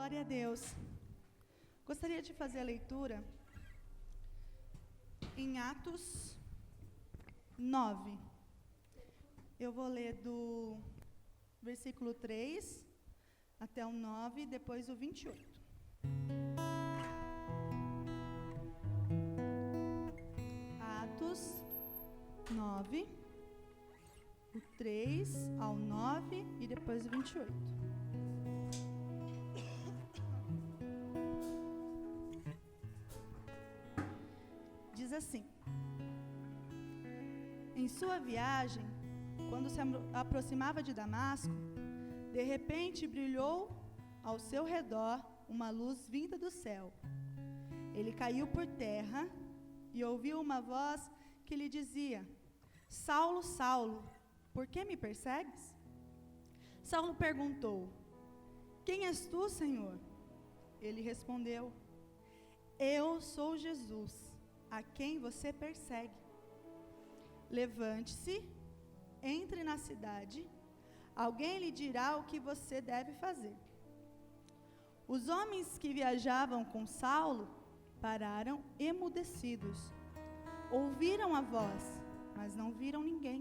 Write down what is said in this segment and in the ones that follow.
Glória a Deus. Gostaria de fazer a leitura em Atos 9. Eu vou ler do versículo 3 até o 9, depois o 28. Atos 9, o 3 ao 9 e depois o 28. Diz assim: em sua viagem, quando se aproximava de Damasco, de repente brilhou ao seu redor uma luz vinda do céu. Ele caiu por terra e ouviu uma voz que lhe dizia: Saulo, Saulo, por que me persegues? Saulo perguntou: quem és tu, Senhor? Ele respondeu: eu sou Jesus, a quem você persegue. Levante-se, entre na cidade, alguém lhe dirá o que você deve fazer. Os homens que viajavam com Saulo pararam emudecidos. Ouviram a voz, mas não viram ninguém.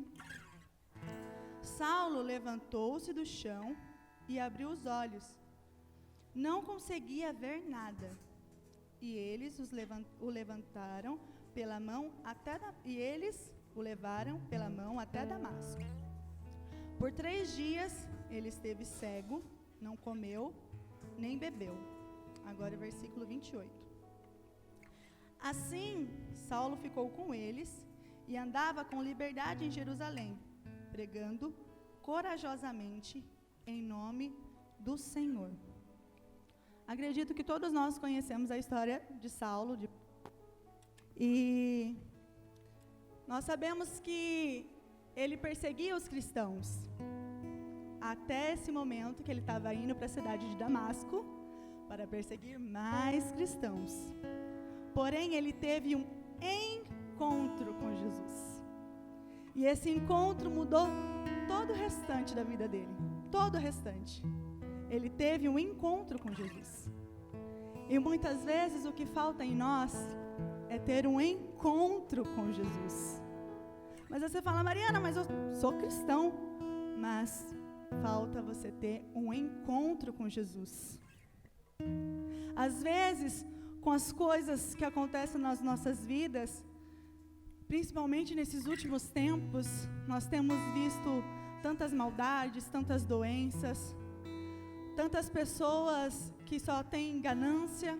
Saulo levantou-se do chão e abriu os olhos. Não conseguia ver nada. E eles o levaram pela mão até Damasco. Por 3 dias ele esteve cego, não comeu, nem bebeu. Agora o versículo 28. Assim, Saulo ficou com eles e andava com liberdade em Jerusalém, pregando corajosamente em nome do Senhor. Acredito que todos nós conhecemos a história de Saulo, e nós sabemos que ele perseguia os cristãos, até esse momento que ele estava indo para a cidade de Damasco, para perseguir mais cristãos. Porém, ele teve um encontro com Jesus. E esse encontro mudou todo o restante da vida dele. Todo o restante. Ele teve um encontro com Jesus. E muitas vezes o que falta em nós é ter um encontro com Jesus. Mas você fala: Mariana, mas eu sou cristão. Mas falta você ter um encontro com Jesus. Às vezes, com as coisas que acontecem nas nossas vidas, principalmente nesses últimos tempos, nós temos visto tantas maldades, tantas doenças, tantas pessoas que só têm ganância,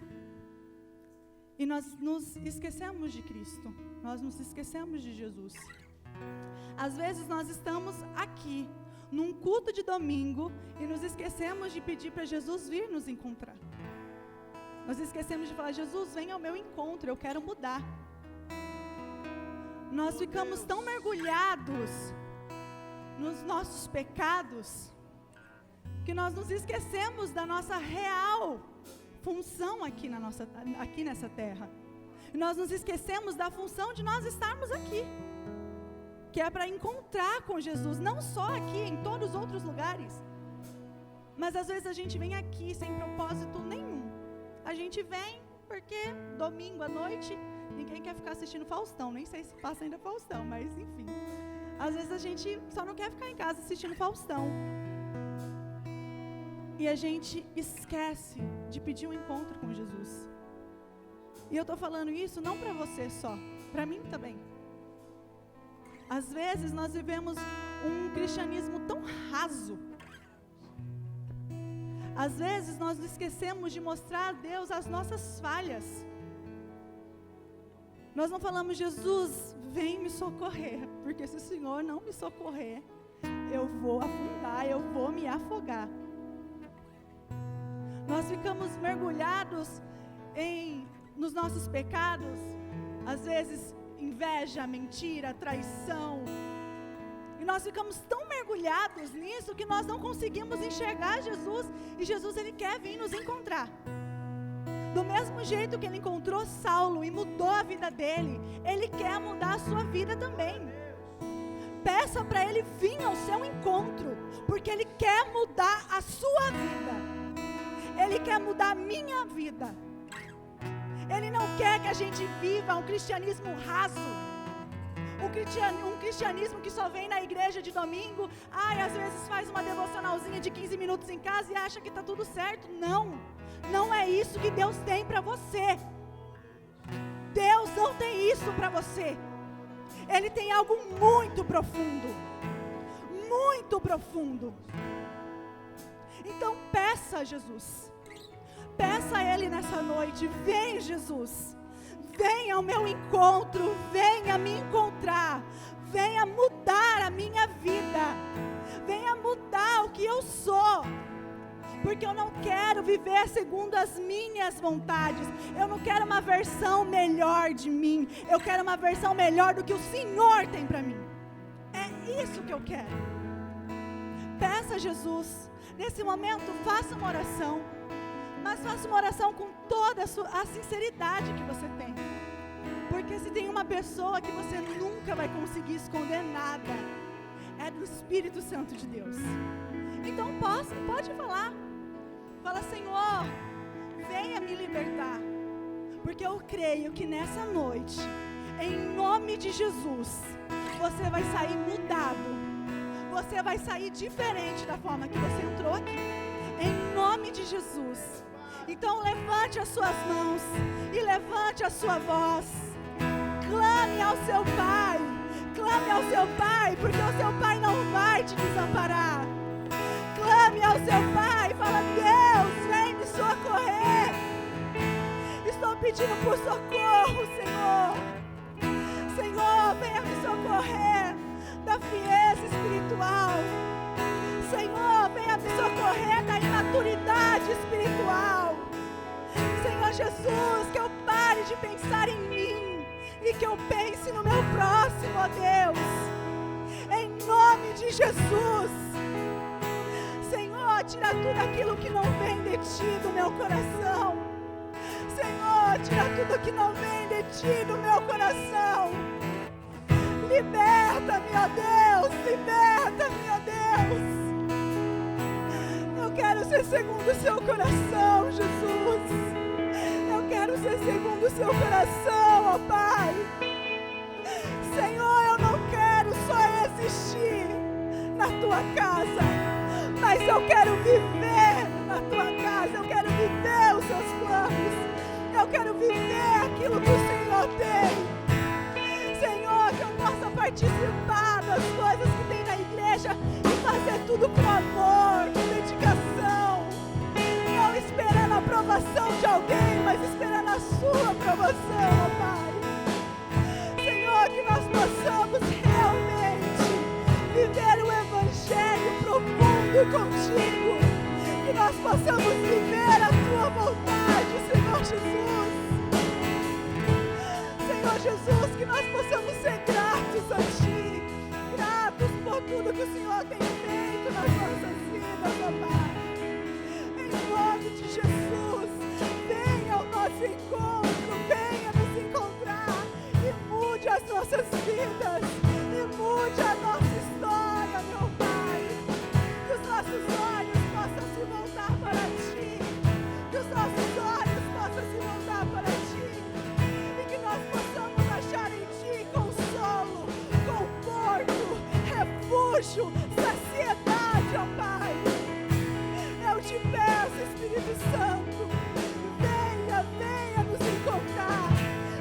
e nós nos esquecemos de Cristo, nós nos esquecemos de Jesus. Às vezes nós estamos aqui, num culto de domingo, e nos esquecemos de pedir para Jesus vir nos encontrar. Nós esquecemos de falar: Jesus, vem ao meu encontro, eu quero mudar. Nós ficamos tão mergulhados nos nossos pecados, que nós nos esquecemos da nossa real função aqui nessa terra. E nós nos esquecemos da função de nós estarmos aqui, que é para encontrar com Jesus, não só aqui, em todos os outros lugares. Mas às vezes a gente vem aqui sem propósito nenhum. A gente vem porque domingo à noite ninguém quer ficar assistindo Faustão. Nem sei se passa ainda Faustão, mas enfim. Às vezes a gente só não quer ficar em casa assistindo Faustão. E a gente esquece de pedir um encontro com Jesus. E eu estou falando isso não para você só, para mim também. Às vezes nós vivemos um cristianismo tão raso. Às vezes nós esquecemos de mostrar a Deus as nossas falhas. Nós não falamos: Jesus, vem me socorrer, porque se o Senhor não me socorrer, eu vou afundar, eu vou me afogar. Nós ficamos mergulhados nos nossos pecados, às vezes inveja, mentira, traição. E nós ficamos tão mergulhados nisso que nós não conseguimos enxergar Jesus. E Jesus, Ele quer vir nos encontrar. Do mesmo jeito que Ele encontrou Saulo e mudou a vida dele, Ele quer mudar a sua vida também. Peça para Ele vir ao seu encontro, porque Ele quer mudar a sua vida. Ele quer mudar a minha vida. Ele não quer que a gente viva um cristianismo raso. Um cristianismo que só vem na igreja de domingo. Às vezes faz uma devocionalzinha de 15 minutos em casa e acha que está tudo certo. Não é isso que Deus tem para você. Deus não tem isso para você. Ele tem algo muito profundo. Muito profundo. Então peça a Jesus. Peça a Ele nessa noite. Vem, Jesus. Venha ao meu encontro. Venha me encontrar. Venha mudar a minha vida. Venha mudar o que eu sou. Porque eu não quero viver segundo as minhas vontades. Eu não quero uma versão melhor de mim. Eu quero uma versão melhor do que o Senhor tem para mim. É isso que eu quero. Peça a Jesus. Nesse momento, faça uma oração. Mas faça uma oração com toda a sinceridade que você tem. Porque se tem uma pessoa que você nunca vai conseguir esconder nada, é do Espírito Santo de Deus. Então pode falar. Fala, Senhor, venha me libertar. Porque eu creio que nessa noite, em nome de Jesus, você vai sair mudado. Você vai sair diferente da forma que você entrou aqui. Em nome de Jesus. Então levante as suas mãos e levante a sua voz. Clame ao seu Pai. Clame ao seu Pai, porque o seu Pai não vai te desamparar. Clame ao seu Pai. Fala, Deus, vem me socorrer. Estou pedindo por socorro, Senhor. Senhor, venha me socorrer da frieza espiritual. Senhor, venha me socorrer da imaturidade espiritual. Senhor Jesus, que eu pare de pensar em mim e que eu pense no meu próximo, ó Deus. Em nome de Jesus. Senhor, tira tudo aquilo que não vem de Ti do meu coração. Senhor, tira tudo que não vem de Ti do meu coração. Liberta-me, ó Deus, liberta-me, ó Deus. Eu quero ser segundo o seu coração, Jesus. Eu quero ser segundo o seu coração, ó Pai. Senhor, eu não quero só existir na tua casa, mas eu quero viver na tua casa. Eu quero viver os seus planos. Eu quero viver aquilo que o Senhor tem. Senhor, que eu possa participar das coisas que tem na igreja e fazer tudo com amor, com dedicação, não esperando a aprovação de alguém, mas esperando a sua aprovação, ó Pai. Senhor, que nós possamos realmente viver o Evangelho profundo contigo, que nós possamos viver a tua vontade, Senhor Jesus. Senhor Jesus, que nós possamos ser gratos a Ti, gratos por tudo que o Senhor tem feito nas nossas vidas, ó Pai. Em nome de Jesus, venha ao nosso encontro, venha nos encontrar e mude as nossas vidas, e mude a nossa história, meu Pai. Que os nossos olhos possam se voltar para Ti, que os nossos olhos possam se voltar para Ti, e que nós possamos achar em Ti consolo, conforto, refúgio, saciedade, ó Pai. Eu te peço, Espírito Santo, venha nos encontrar,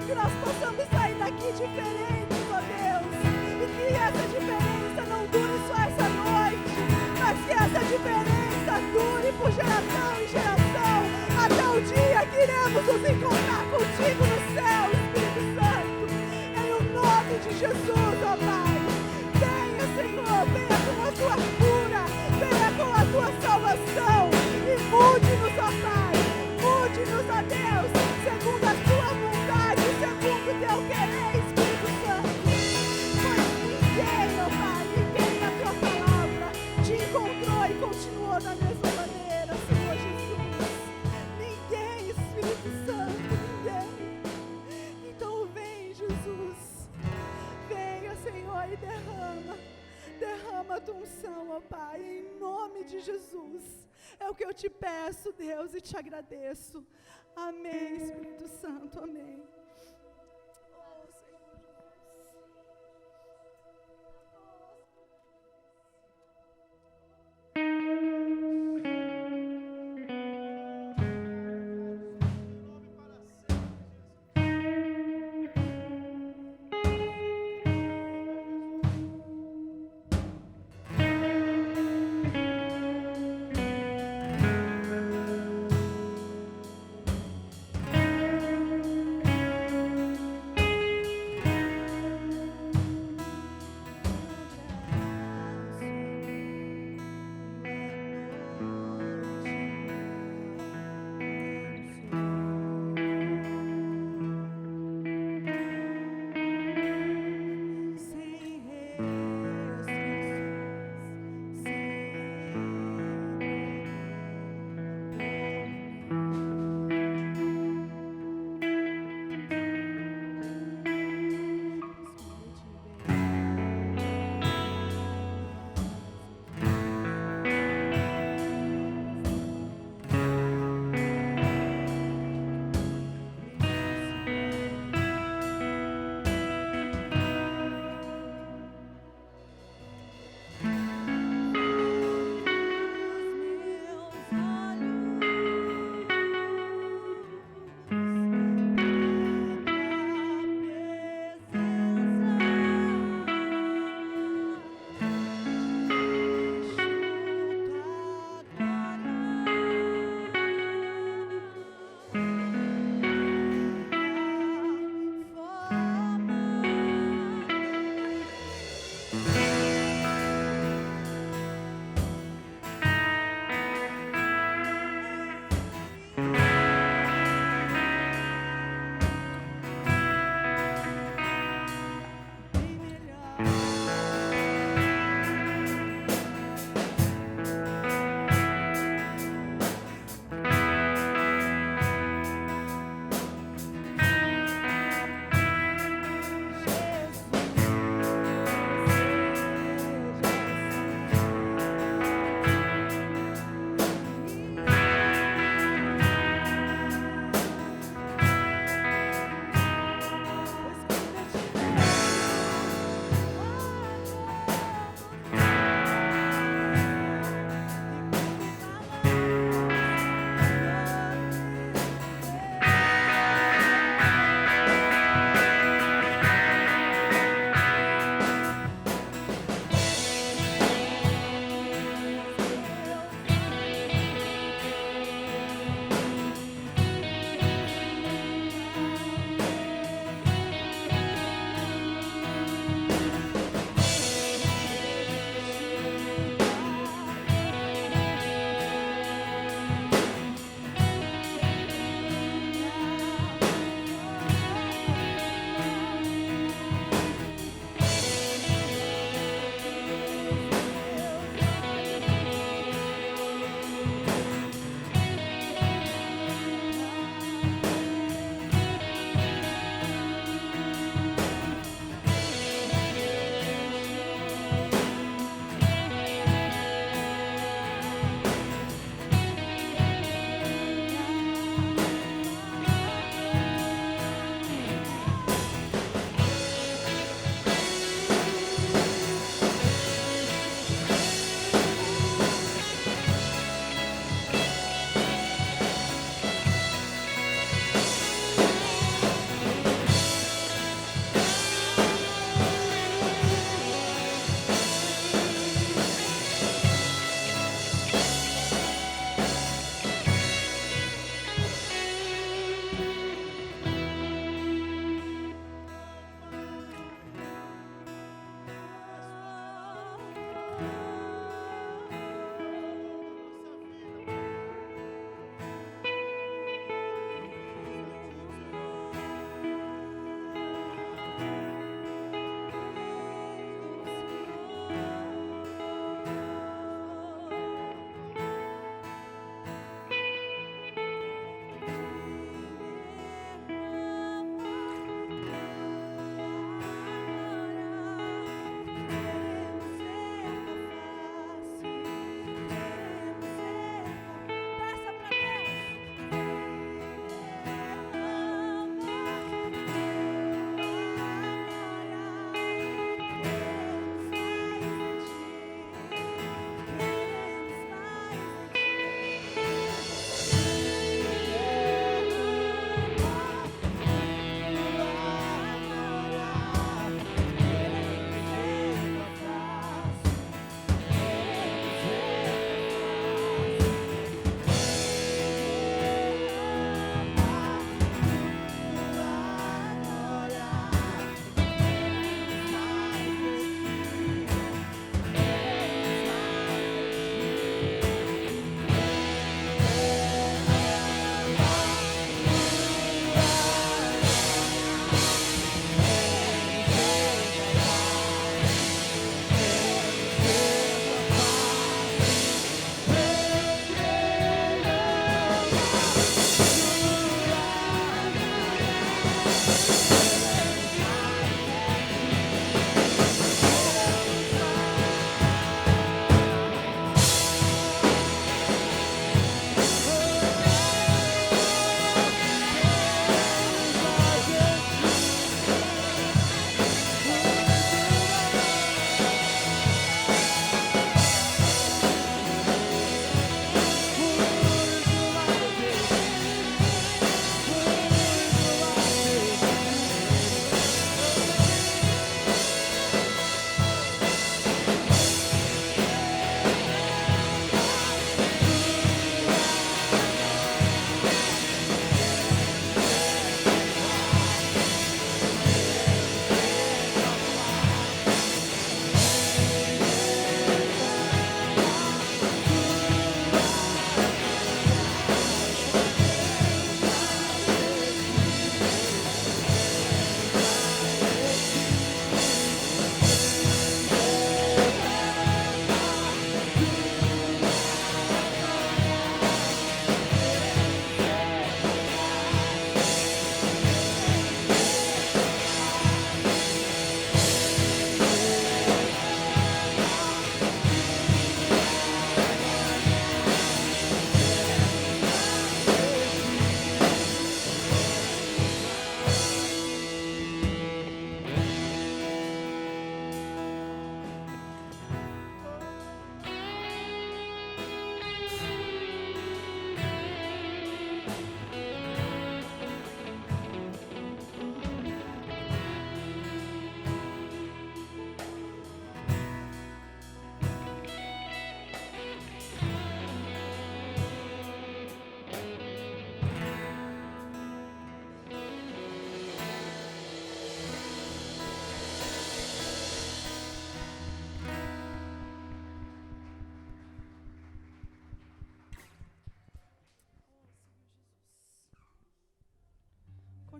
que nós possamos sair daqui diferentes, ó Deus, e que essa diferença não dure só essa noite, mas que essa diferença dure por geração em geração, até o dia que iremos nos encontrar contigo no céu, Espírito Santo, em o nome de Jesus, ó Pai. Venha, Senhor, venha com a tua cura, venha com a tua salvação, e mude-nos, ó Pai, mude-nos, ó Deus, segundo a tua vontade, segundo o teu querer, Espírito Santo. Pois ninguém, ó Pai, ninguém na tua palavra te encontrou e continuou da mesma maneira, Senhor Jesus. Ninguém, Espírito Santo, ninguém. Então vem, Jesus. Venha, Senhor, e derrama a tua unção, ó Pai, em nome de Jesus. É o que eu te peço, Deus, e te agradeço. Amém, Espírito Santo, amém. Oh, Senhor Jesus.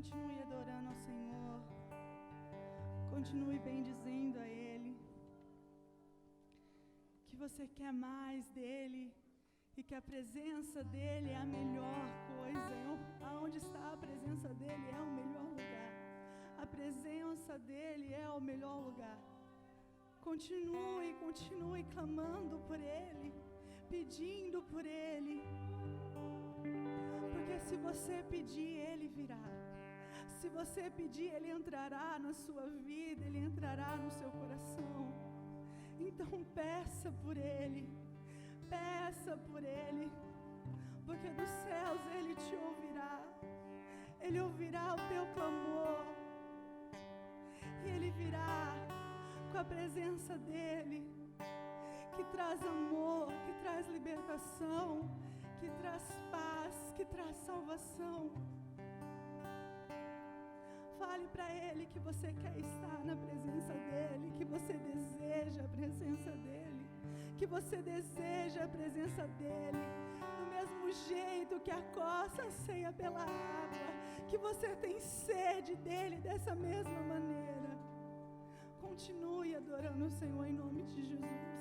Continue adorando ao Senhor. Continue bendizendo a Ele. Que você quer mais dEle e que a presença dEle é a melhor coisa. Aonde está a presença dEle é o melhor lugar. A presença dEle é o melhor lugar. Continue clamando por Ele, pedindo por Ele. Porque se você pedir, Ele virá. Se você pedir, Ele entrará na sua vida, Ele entrará no seu coração. Então peça por Ele, porque dos céus Ele te ouvirá. Ele ouvirá o teu clamor. E Ele virá com a presença dEle, que traz amor, que traz libertação, que traz paz, que traz salvação. Fale para Ele que você quer estar na presença dEle, que você deseja a presença dEle, que você deseja a presença dEle, do mesmo jeito que a coça anseia pela água, que você tem sede dEle dessa mesma maneira. Continue adorando o Senhor em nome de Jesus.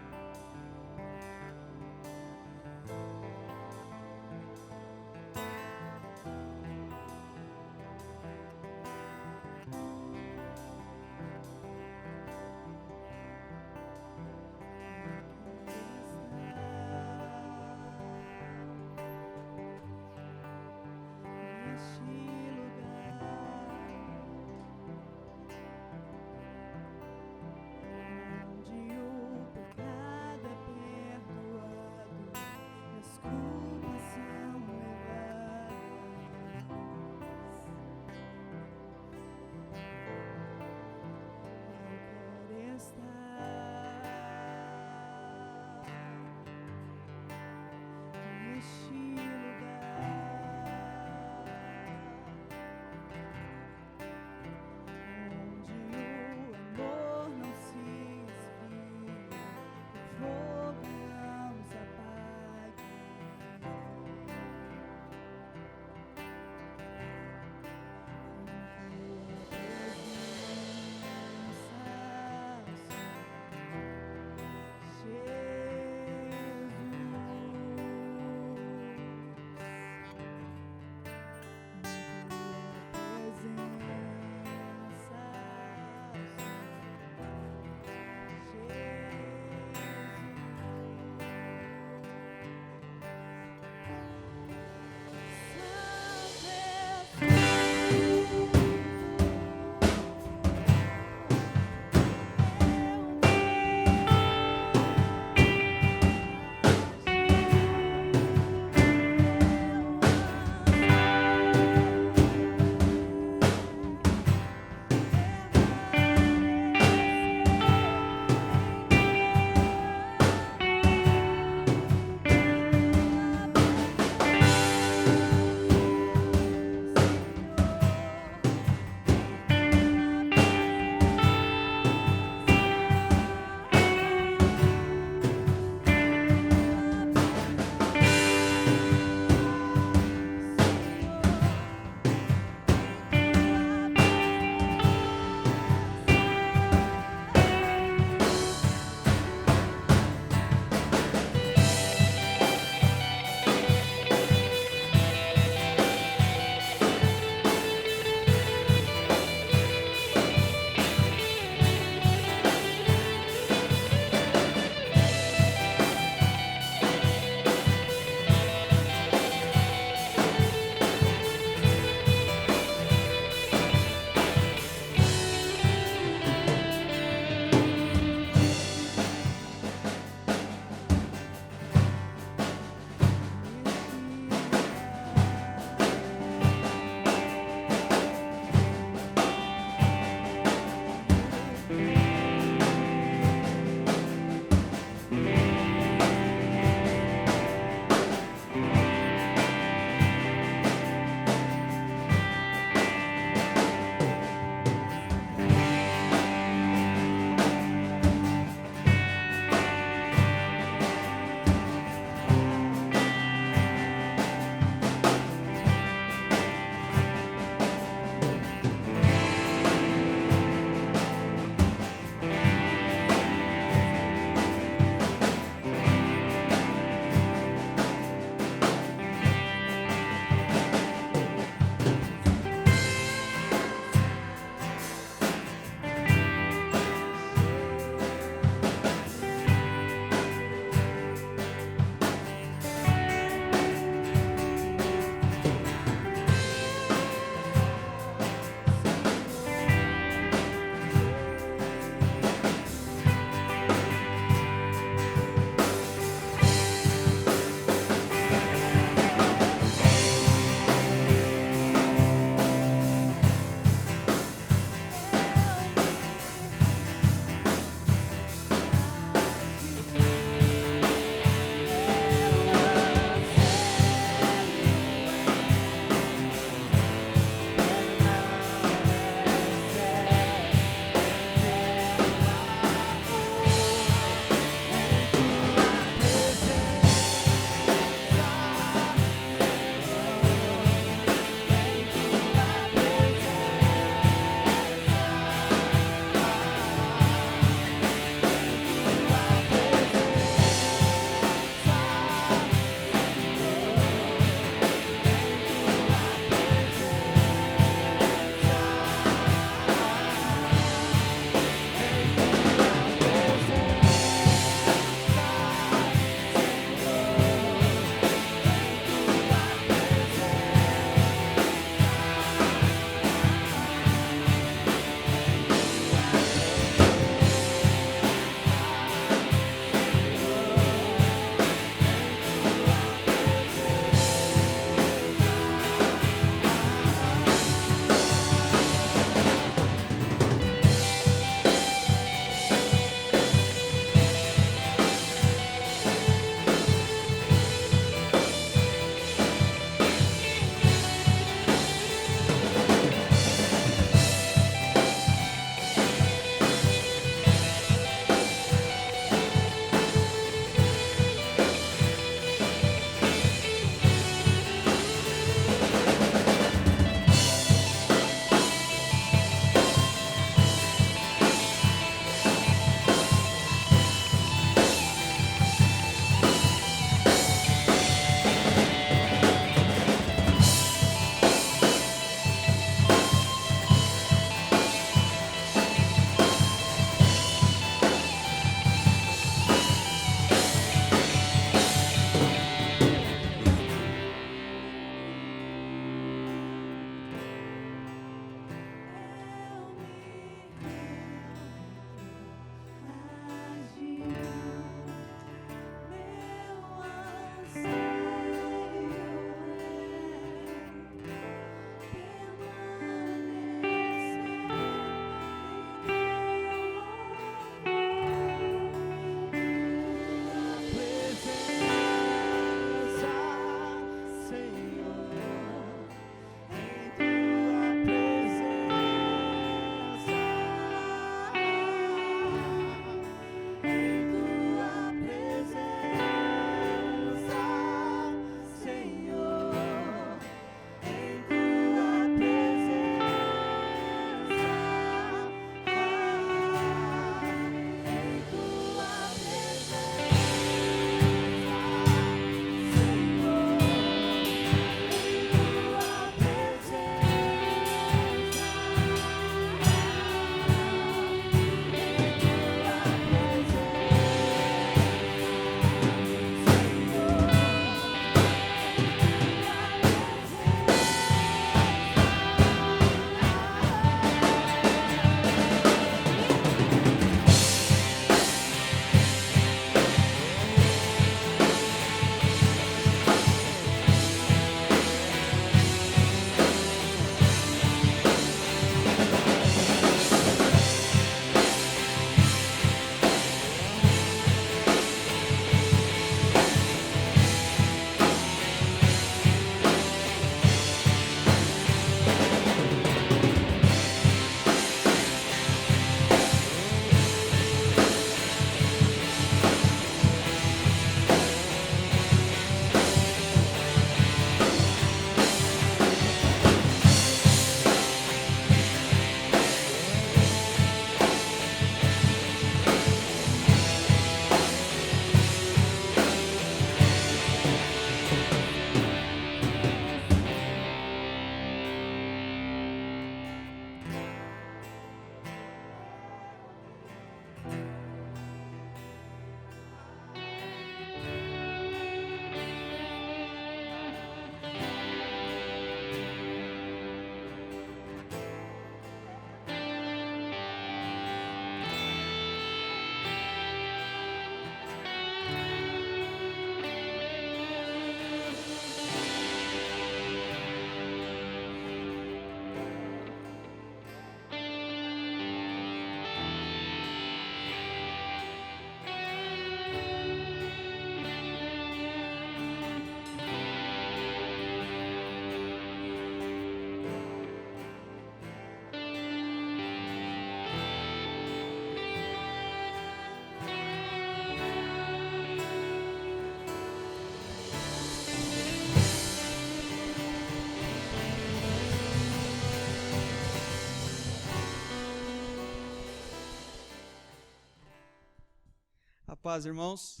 paz, irmãos.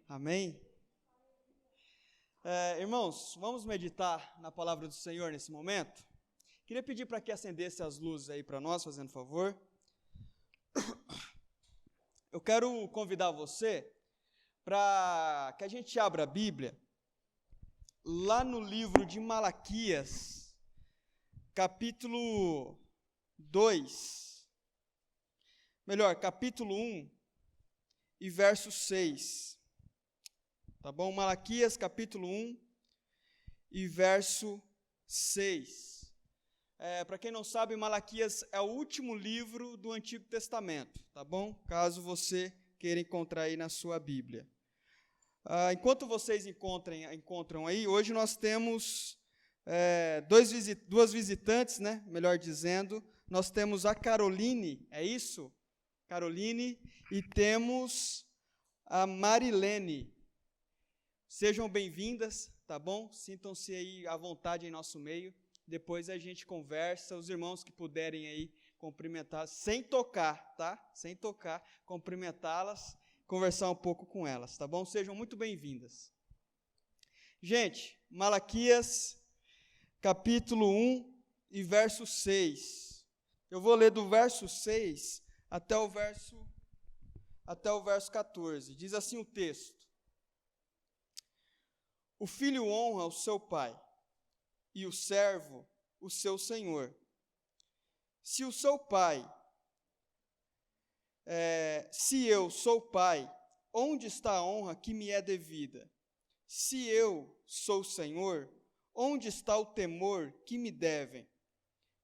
Amém? Irmãos, vamos meditar na palavra do Senhor nesse momento? Queria pedir para que acendesse as luzes aí para nós, fazendo favor. Eu quero convidar você para que a gente abra a Bíblia lá no livro de Malaquias, capítulo 2. Melhor, capítulo 1 e verso 6. Tá bom? Malaquias, capítulo 1 e verso 6. Para quem não sabe, Malaquias é o último livro do Antigo Testamento, tá bom? Caso você queira encontrar aí na sua Bíblia. Enquanto vocês encontram aí, hoje nós temos duas visitantes, né? Melhor dizendo, nós temos a Caroline, é isso? Caroline, e temos a Marilene. Sejam bem-vindas, tá bom? Sintam-se aí à vontade em nosso meio. Depois a gente conversa, os irmãos que puderem aí cumprimentar, sem tocar, tá? Sem tocar, cumprimentá-las, conversar um pouco com elas, tá bom? Sejam muito bem-vindas. Gente, Malaquias, capítulo 1 e verso 6. Eu vou ler do verso 6 até o verso 14. Diz assim o texto: O filho honra o seu pai, e o servo o seu senhor. Se eu sou pai, onde está a honra que me é devida? Se eu sou senhor, onde está o temor que me devem?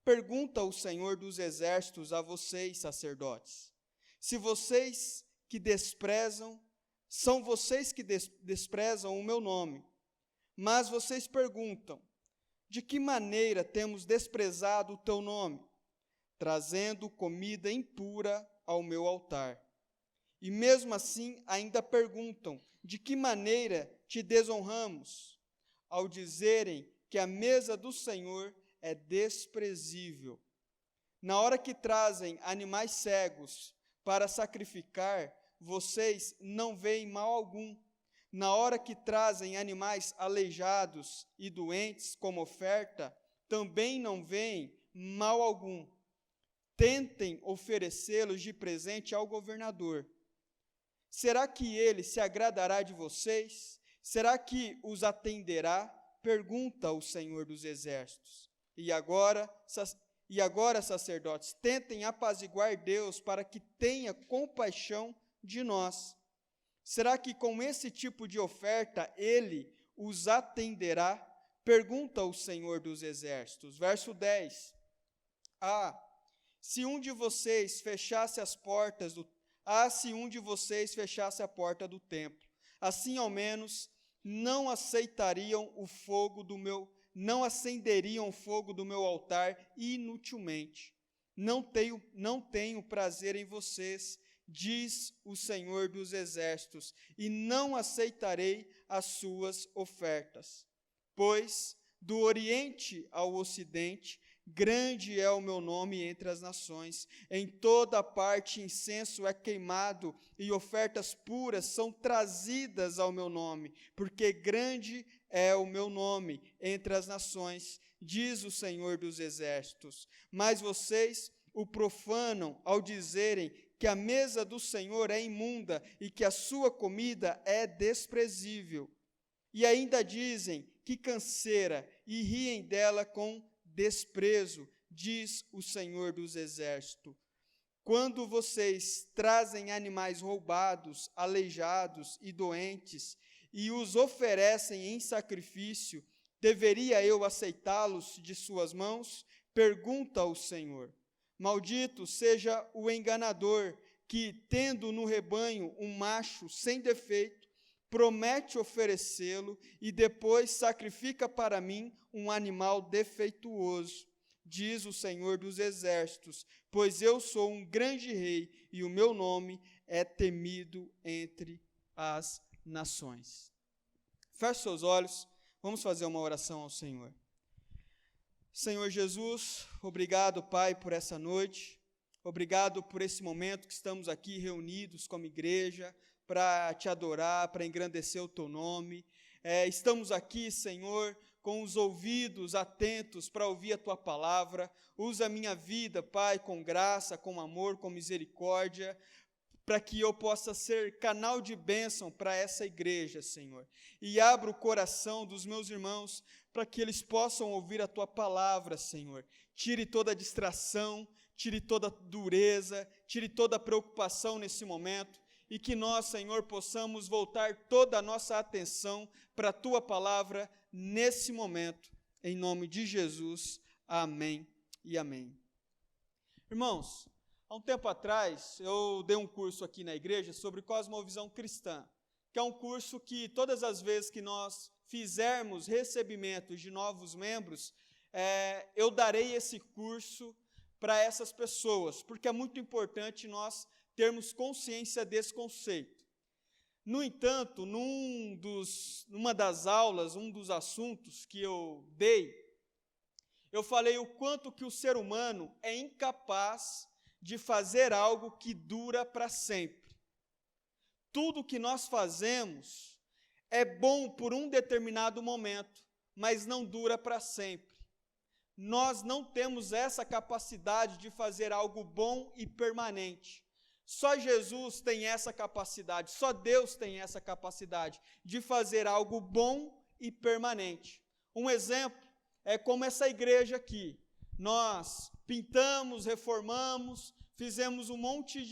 Pergunta o Senhor dos exércitos a vocês, sacerdotes. Se vocês que desprezam, são vocês que desprezam o meu nome. Mas vocês perguntam: de que maneira temos desprezado o teu nome? Trazendo comida impura ao meu altar. E mesmo assim ainda perguntam: de que maneira te desonramos? Ao dizerem que a mesa do Senhor é desprezível. Na hora que trazem animais cegos para sacrificar, vocês não veem mal algum. Na hora que trazem animais aleijados e doentes como oferta, também não veem mal algum. Tentem oferecê-los de presente ao governador. Será que ele se agradará de vocês? Será que os atenderá? Pergunta o Senhor dos exércitos. E agora, sacerdotes, tentem apaziguar Deus para que tenha compaixão de nós. Será que com esse tipo de oferta ele os atenderá? Pergunta o Senhor dos exércitos. Verso 10. Se um de vocês fechasse a porta do templo, assim ao menos não acenderiam o fogo do meu altar inutilmente. Não tenho prazer em vocês, diz o Senhor dos exércitos, e não aceitarei as suas ofertas. Pois do oriente ao ocidente, grande é o meu nome entre as nações. Em toda parte incenso é queimado e ofertas puras são trazidas ao meu nome, porque grande é o meu nome entre as nações, diz o Senhor dos exércitos. Mas vocês o profanam ao dizerem que a mesa do Senhor é imunda e que a sua comida é desprezível. E ainda dizem que canseira e riem dela com desprezo, diz o Senhor dos exércitos. Quando vocês trazem animais roubados, aleijados e doentes e os oferecem em sacrifício, deveria eu aceitá-los de suas mãos? Pergunta o Senhor. Maldito seja o enganador que, tendo no rebanho um macho sem defeito, promete oferecê-lo e depois sacrifica para mim um animal defeituoso, diz o Senhor dos exércitos, pois eu sou um grande rei e o meu nome é temido entre as nações. Feche seus olhos, vamos fazer uma oração ao Senhor. Senhor Jesus, obrigado, Pai, por essa noite, obrigado por esse momento que estamos aqui reunidos como igreja, para te adorar, para engrandecer o teu nome. Estamos aqui, Senhor, com os ouvidos atentos para ouvir a tua palavra. Usa a minha vida, Pai, com graça, com amor, com misericórdia, para que eu possa ser canal de bênção para essa igreja, Senhor. E abra o coração dos meus irmãos para que eles possam ouvir a tua palavra, Senhor. Tire toda a distração, tire toda a dureza, tire toda a preocupação nesse momento, e que nós, Senhor, possamos voltar toda a nossa atenção para a tua palavra nesse momento, em nome de Jesus. Amém e amém. Irmãos, há um tempo atrás, eu dei um curso aqui na igreja sobre cosmovisão cristã, que é um curso que todas as vezes que nós fizermos recebimentos de novos membros, eu darei esse curso para essas pessoas, porque é muito importante nós termos consciência desse conceito. No entanto, numa das aulas, um dos assuntos que eu dei, eu falei o quanto que o ser humano é incapaz de fazer algo que dura para sempre. Tudo que nós fazemos é bom por um determinado momento, mas não dura para sempre. Nós não temos essa capacidade de fazer algo bom e permanente. Só Jesus tem essa capacidade, só Deus tem essa capacidade de fazer algo bom e permanente. Um exemplo é como essa igreja aqui. Nós pintamos, reformamos, fizemos um monte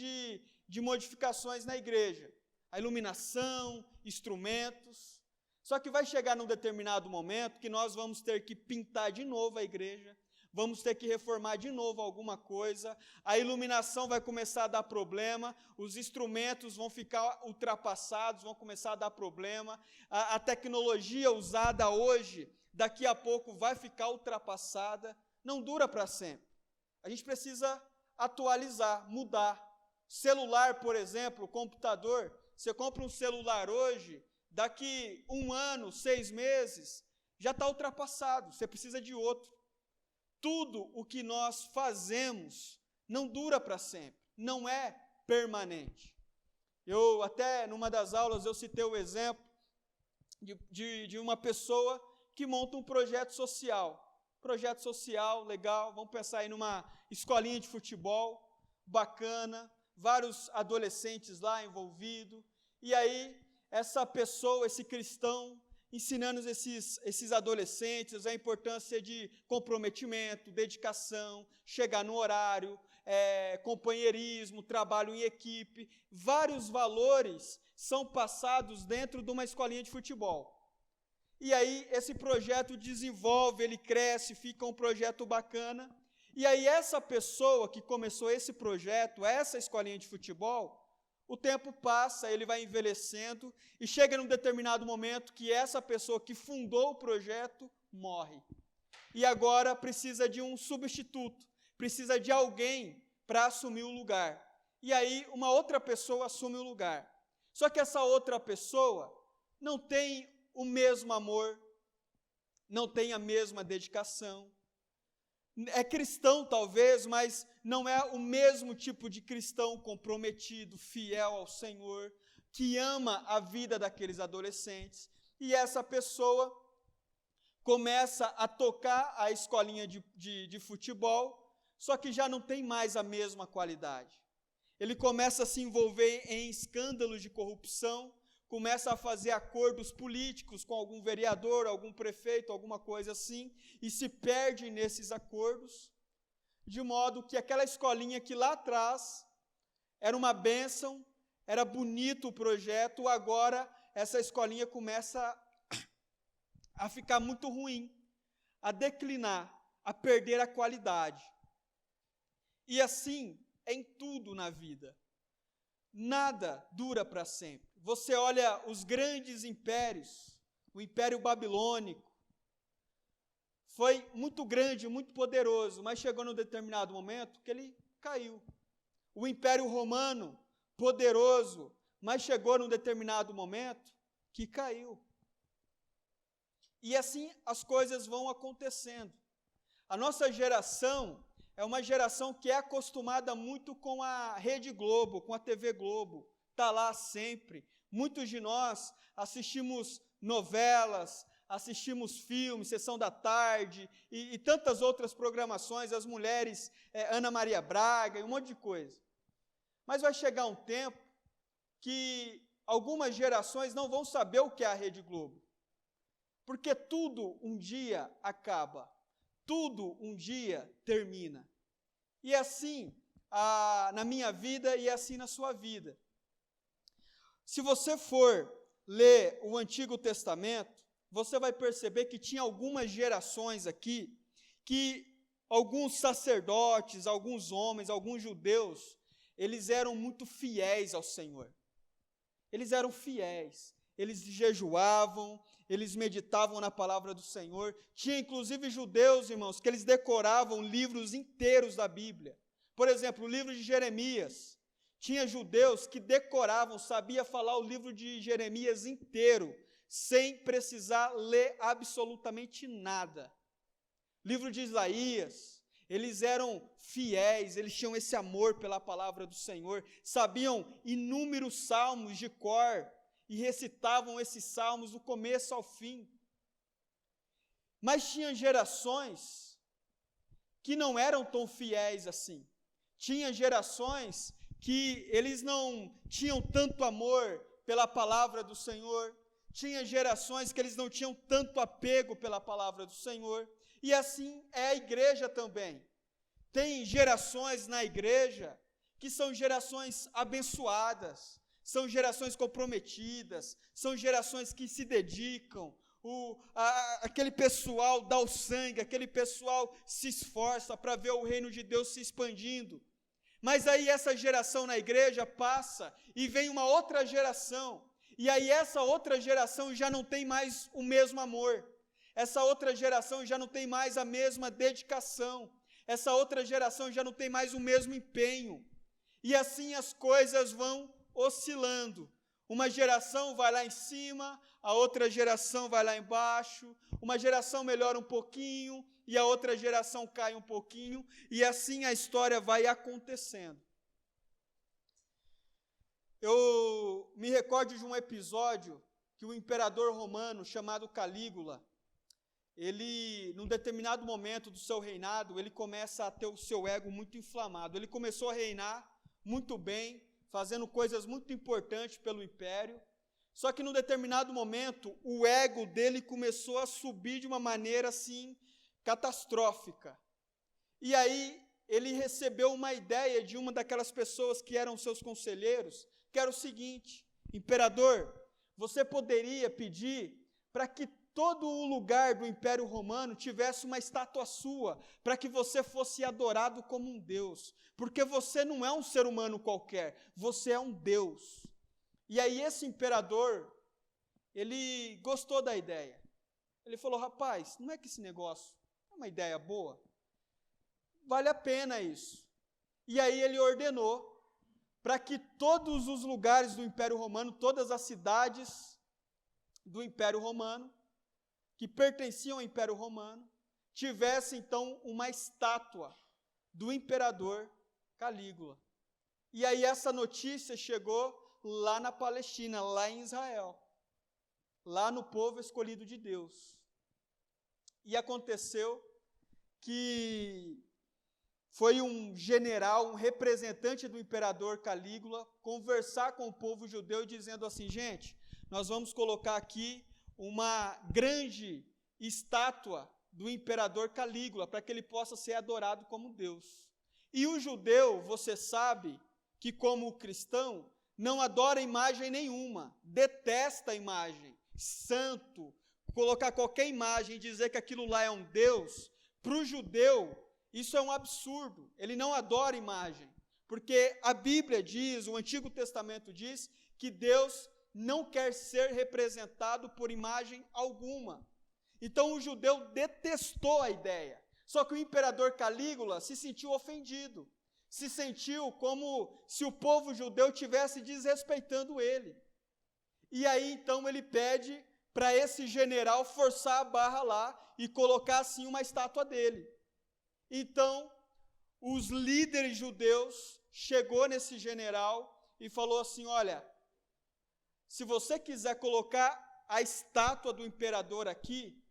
de modificações na igreja. A iluminação, instrumentos. Só que vai chegar num determinado momento que nós vamos ter que pintar de novo a igreja, vamos ter que reformar de novo alguma coisa, a iluminação vai começar a dar problema, os instrumentos vão ficar ultrapassados, vão começar a dar problema, a tecnologia usada hoje, daqui a pouco vai ficar ultrapassada, não dura para sempre. A gente precisa atualizar, mudar. Celular, por exemplo, computador, você compra um celular hoje, daqui 1 ano, 6 meses, já está ultrapassado, você precisa de outro. Tudo o que nós fazemos não dura para sempre, não é permanente. Eu até, numa das aulas, eu citei o exemplo de uma pessoa que monta um projeto social. Projeto social, legal, vamos pensar aí numa escolinha de futebol, bacana, vários adolescentes lá envolvidos, e aí essa pessoa, esse cristão, ensinando esses adolescentes a importância de comprometimento, dedicação, chegar no horário, companheirismo, trabalho em equipe. Vários valores são passados dentro de uma escolinha de futebol. E aí esse projeto desenvolve, ele cresce, fica um projeto bacana. E aí essa pessoa que começou esse projeto, essa escolinha de futebol, o tempo passa, ele vai envelhecendo e chega num determinado momento que essa pessoa que fundou o projeto morre. E agora precisa de um substituto, precisa de alguém para assumir o lugar. E aí uma outra pessoa assume o lugar. Só que essa outra pessoa não tem o mesmo amor, não tem a mesma dedicação. É cristão talvez, mas não é o mesmo tipo de cristão comprometido, fiel ao Senhor, que ama a vida daqueles adolescentes. E essa pessoa começa a tocar a escolinha de futebol, só que já não tem mais a mesma qualidade. Ele começa a se envolver em escândalos de corrupção, começa a fazer acordos políticos com algum vereador, algum prefeito, alguma coisa assim, e se perde nesses acordos, de modo que aquela escolinha que lá atrás era uma bênção, era bonito o projeto, agora essa escolinha começa a ficar muito ruim, a declinar, a perder a qualidade. E assim é em tudo na vida. Nada dura para sempre. Você olha os grandes impérios, o Império Babilônico, foi muito grande, muito poderoso, mas chegou num determinado momento que ele caiu. O Império Romano, poderoso, mas chegou num determinado momento que caiu. E assim as coisas vão acontecendo. A nossa geração é uma geração que é acostumada muito com a Rede Globo, com a TV Globo, está lá sempre. Muitos de nós assistimos novelas, assistimos filmes, Sessão da Tarde e tantas outras programações, as mulheres, Ana Maria Braga e um monte de coisa. Mas vai chegar um tempo que algumas gerações não vão saber o que é a Rede Globo, porque tudo um dia acaba, tudo um dia termina. E é assim na minha vida e é assim na sua vida. Se você for ler o Antigo Testamento, você vai perceber que tinha algumas gerações aqui, que alguns sacerdotes, alguns homens, alguns judeus, eles eram muito fiéis ao Senhor. Eles eram fiéis, eles jejuavam, eles meditavam na palavra do Senhor. Tinha inclusive judeus, irmãos, que eles decoravam livros inteiros da Bíblia. Por exemplo, o livro de Jeremias. Tinha judeus que decoravam, sabia falar o livro de Jeremias inteiro, sem precisar ler absolutamente nada. Livro de Isaías, eles eram fiéis, eles tinham esse amor pela palavra do Senhor, sabiam inúmeros salmos de cor e recitavam esses salmos do começo ao fim. Mas tinha gerações que não eram tão fiéis assim. Tinha gerações que eles não tinham tanto amor pela palavra do Senhor. Tinha gerações que eles não tinham tanto apego pela palavra do Senhor, e assim é a igreja também. Tem gerações na igreja que são gerações abençoadas, são gerações comprometidas, são gerações que se dedicam, aquele pessoal dá o sangue, aquele pessoal se esforça para ver o reino de Deus se expandindo. Mas aí essa geração na igreja passa e vem uma outra geração, e aí essa outra geração já não tem mais o mesmo amor, essa outra geração já não tem mais a mesma dedicação, essa outra geração já não tem mais o mesmo empenho, e assim as coisas vão oscilando. Uma geração vai lá em cima, a outra geração vai lá embaixo, uma geração melhora um pouquinho, e a outra geração cai um pouquinho, e assim a história vai acontecendo. Eu me recordo de um episódio que o imperador romano, chamado Calígula, ele, num determinado momento do seu reinado, ele começa a ter o seu ego muito inflamado. Ele começou a reinar muito bem, fazendo coisas muito importantes pelo império, só que num determinado momento, o ego dele começou a subir de uma maneira assim, catastrófica. E aí, ele recebeu uma ideia de uma daquelas pessoas que eram seus conselheiros, que era o seguinte: imperador, você poderia pedir para que todo o lugar do Império Romano tivesse uma estátua sua, para que você fosse adorado como um Deus, porque você não é um ser humano qualquer, você é um Deus. E aí esse imperador, ele gostou da ideia. Ele falou: rapaz, não é que esse negócio é uma ideia boa? Vale a pena isso. E aí ele ordenou para que todos os lugares do Império Romano, todas as cidades do Império Romano, que pertenciam ao Império Romano, tivessem então uma estátua do imperador Calígula. E aí essa notícia chegou lá na Palestina, lá em Israel, lá no povo escolhido de Deus. E aconteceu que foi um general, um representante do imperador Calígula, conversar com o povo judeu dizendo assim: gente, nós vamos colocar aqui uma grande estátua do imperador Calígula, para que ele possa ser adorado como Deus. E o judeu, você sabe, que como cristão, não adora imagem nenhuma, detesta a imagem, santo, colocar qualquer imagem e dizer que aquilo lá é um Deus, para o judeu, isso é um absurdo, ele não adora imagem, porque a Bíblia diz, o Antigo Testamento diz, que Deus não quer ser representado por imagem alguma. Então o judeu detestou a ideia, só que o imperador Calígula se sentiu ofendido, se sentiu como se o povo judeu estivesse desrespeitando ele. E aí então ele pede para esse general forçar a barra lá e colocar assim uma estátua dele. Então, os líderes judeus chegou nesse general e falou assim: olha, se você quiser colocar a estátua do imperador aqui,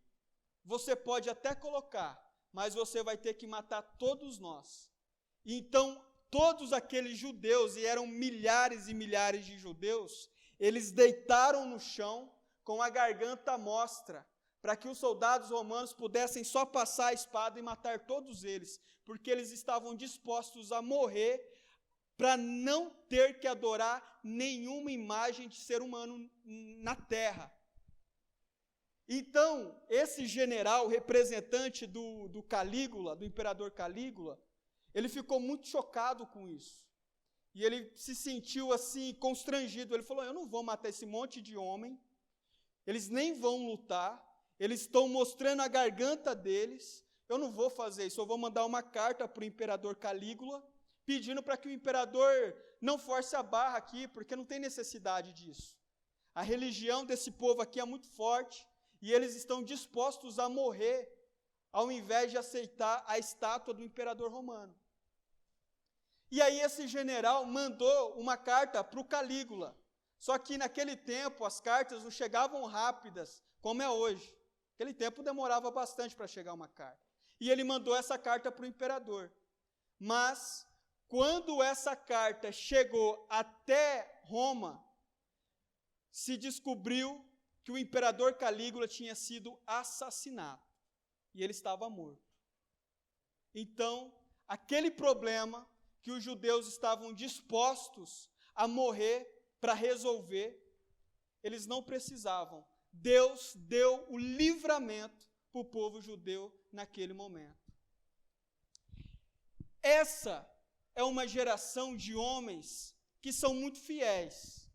você pode até colocar, mas você vai ter que matar todos nós. Então, todos aqueles judeus, e eram milhares e milhares de judeus, eles deitaram no chão com a garganta à mostra, para que os soldados romanos pudessem só passar a espada e matar todos eles, porque eles estavam dispostos a morrer para não ter que adorar nenhuma imagem de ser humano na terra. Então, esse general, representante do Calígula, do imperador Calígula, ele ficou muito chocado com isso. E ele se sentiu assim, constrangido. Ele falou: eu não vou matar esse monte de homem, eles nem vão lutar, eles estão mostrando a garganta deles, eu não vou fazer isso, eu vou mandar uma carta para o imperador Calígula, pedindo para que o imperador não force a barra aqui, porque não tem necessidade disso. A religião desse povo aqui é muito forte, e eles estão dispostos a morrer, ao invés de aceitar a estátua do imperador romano. E aí esse general mandou uma carta para o Calígula, só que naquele tempo as cartas não chegavam rápidas, como é hoje. Naquele tempo demorava bastante para chegar uma carta. E ele mandou essa carta para o imperador. Mas, quando essa carta chegou até Roma, se descobriu que o imperador Calígula tinha sido assassinado. E ele estava morto. Então, aquele problema que os judeus estavam dispostos a morrer para resolver, eles não precisavam. Deus deu o livramento para o povo judeu naquele momento. Essa é uma geração de homens que são muito fiéis.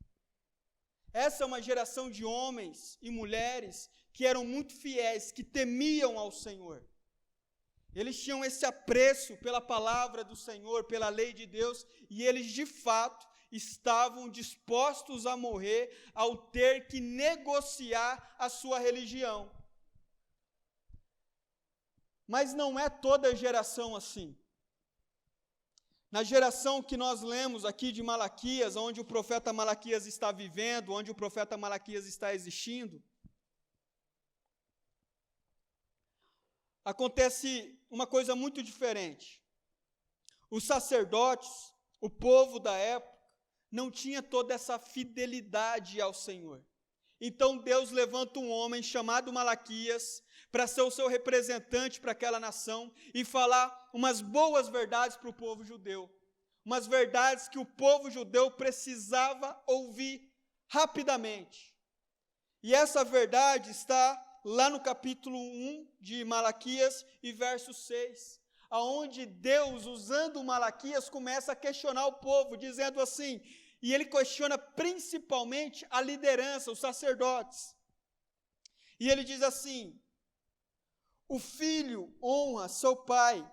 Essa é uma geração de homens e mulheres que eram muito fiéis, que temiam ao Senhor. Eles tinham esse apreço pela palavra do Senhor, pela lei de Deus, e eles de fato estavam dispostos a morrer ao ter que negociar a sua religião. Mas não é toda geração assim. Na geração que nós lemos aqui de Malaquias, onde o profeta Malaquias está vivendo, onde o profeta Malaquias está existindo, acontece uma coisa muito diferente. Os sacerdotes, o povo da época, não tinha toda essa fidelidade ao Senhor. Então Deus levanta um homem chamado Malaquias para ser o seu representante para aquela nação e falar umas boas verdades para o povo judeu. Umas verdades que o povo judeu precisava ouvir rapidamente. E essa verdade está lá no capítulo 1 de Malaquias e verso 6, aonde Deus, usando Malaquias, começa a questionar o povo, dizendo assim, e ele questiona principalmente a liderança, os sacerdotes. E ele diz assim: o filho honra seu pai,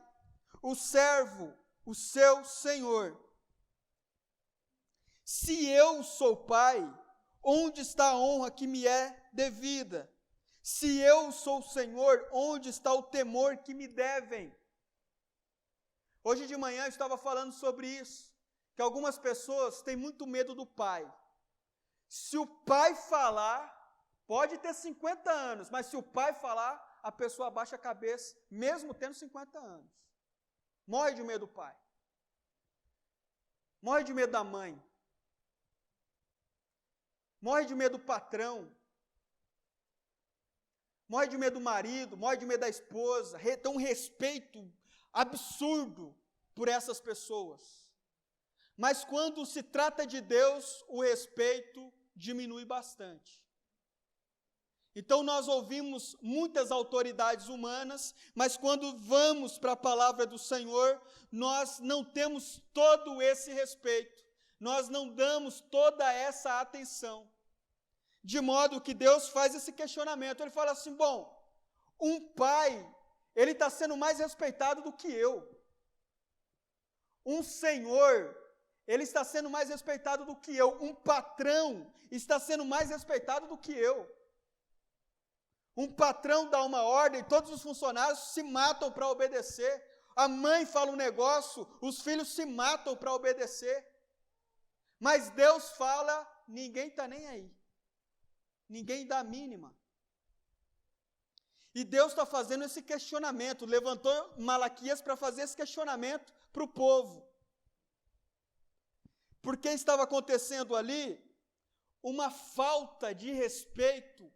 o servo o seu senhor. Se eu sou pai, onde está a honra que me é devida? Se eu sou senhor, onde está o temor que me devem? Hoje de manhã eu estava falando sobre isso, que algumas pessoas têm muito medo do pai. Se o pai falar, pode ter 50 anos, mas se o pai falar, a pessoa abaixa a cabeça, mesmo tendo 50 anos. Morre de medo do pai. Morre de medo da mãe. Morre de medo do patrão. Morre de medo do marido, morre de medo da esposa. Tem um respeito absurdo por essas pessoas. Mas quando se trata de Deus, o respeito diminui bastante. Então nós ouvimos muitas autoridades humanas, mas quando vamos para a palavra do Senhor, nós não temos todo esse respeito, nós não damos toda essa atenção. De modo que Deus faz esse questionamento, ele fala assim, bom, um pai, ele está sendo mais respeitado do que eu. Um senhor, ele está sendo mais respeitado do que eu. Um patrão está sendo mais respeitado do que eu. Um patrão dá uma ordem, todos os funcionários se matam para obedecer. A mãe fala um negócio, os filhos se matam para obedecer. Mas Deus fala, ninguém está nem aí. Ninguém dá a mínima. E Deus está fazendo esse questionamento, levantou Malaquias para fazer esse questionamento para o povo. Porque estava acontecendo ali uma falta de respeito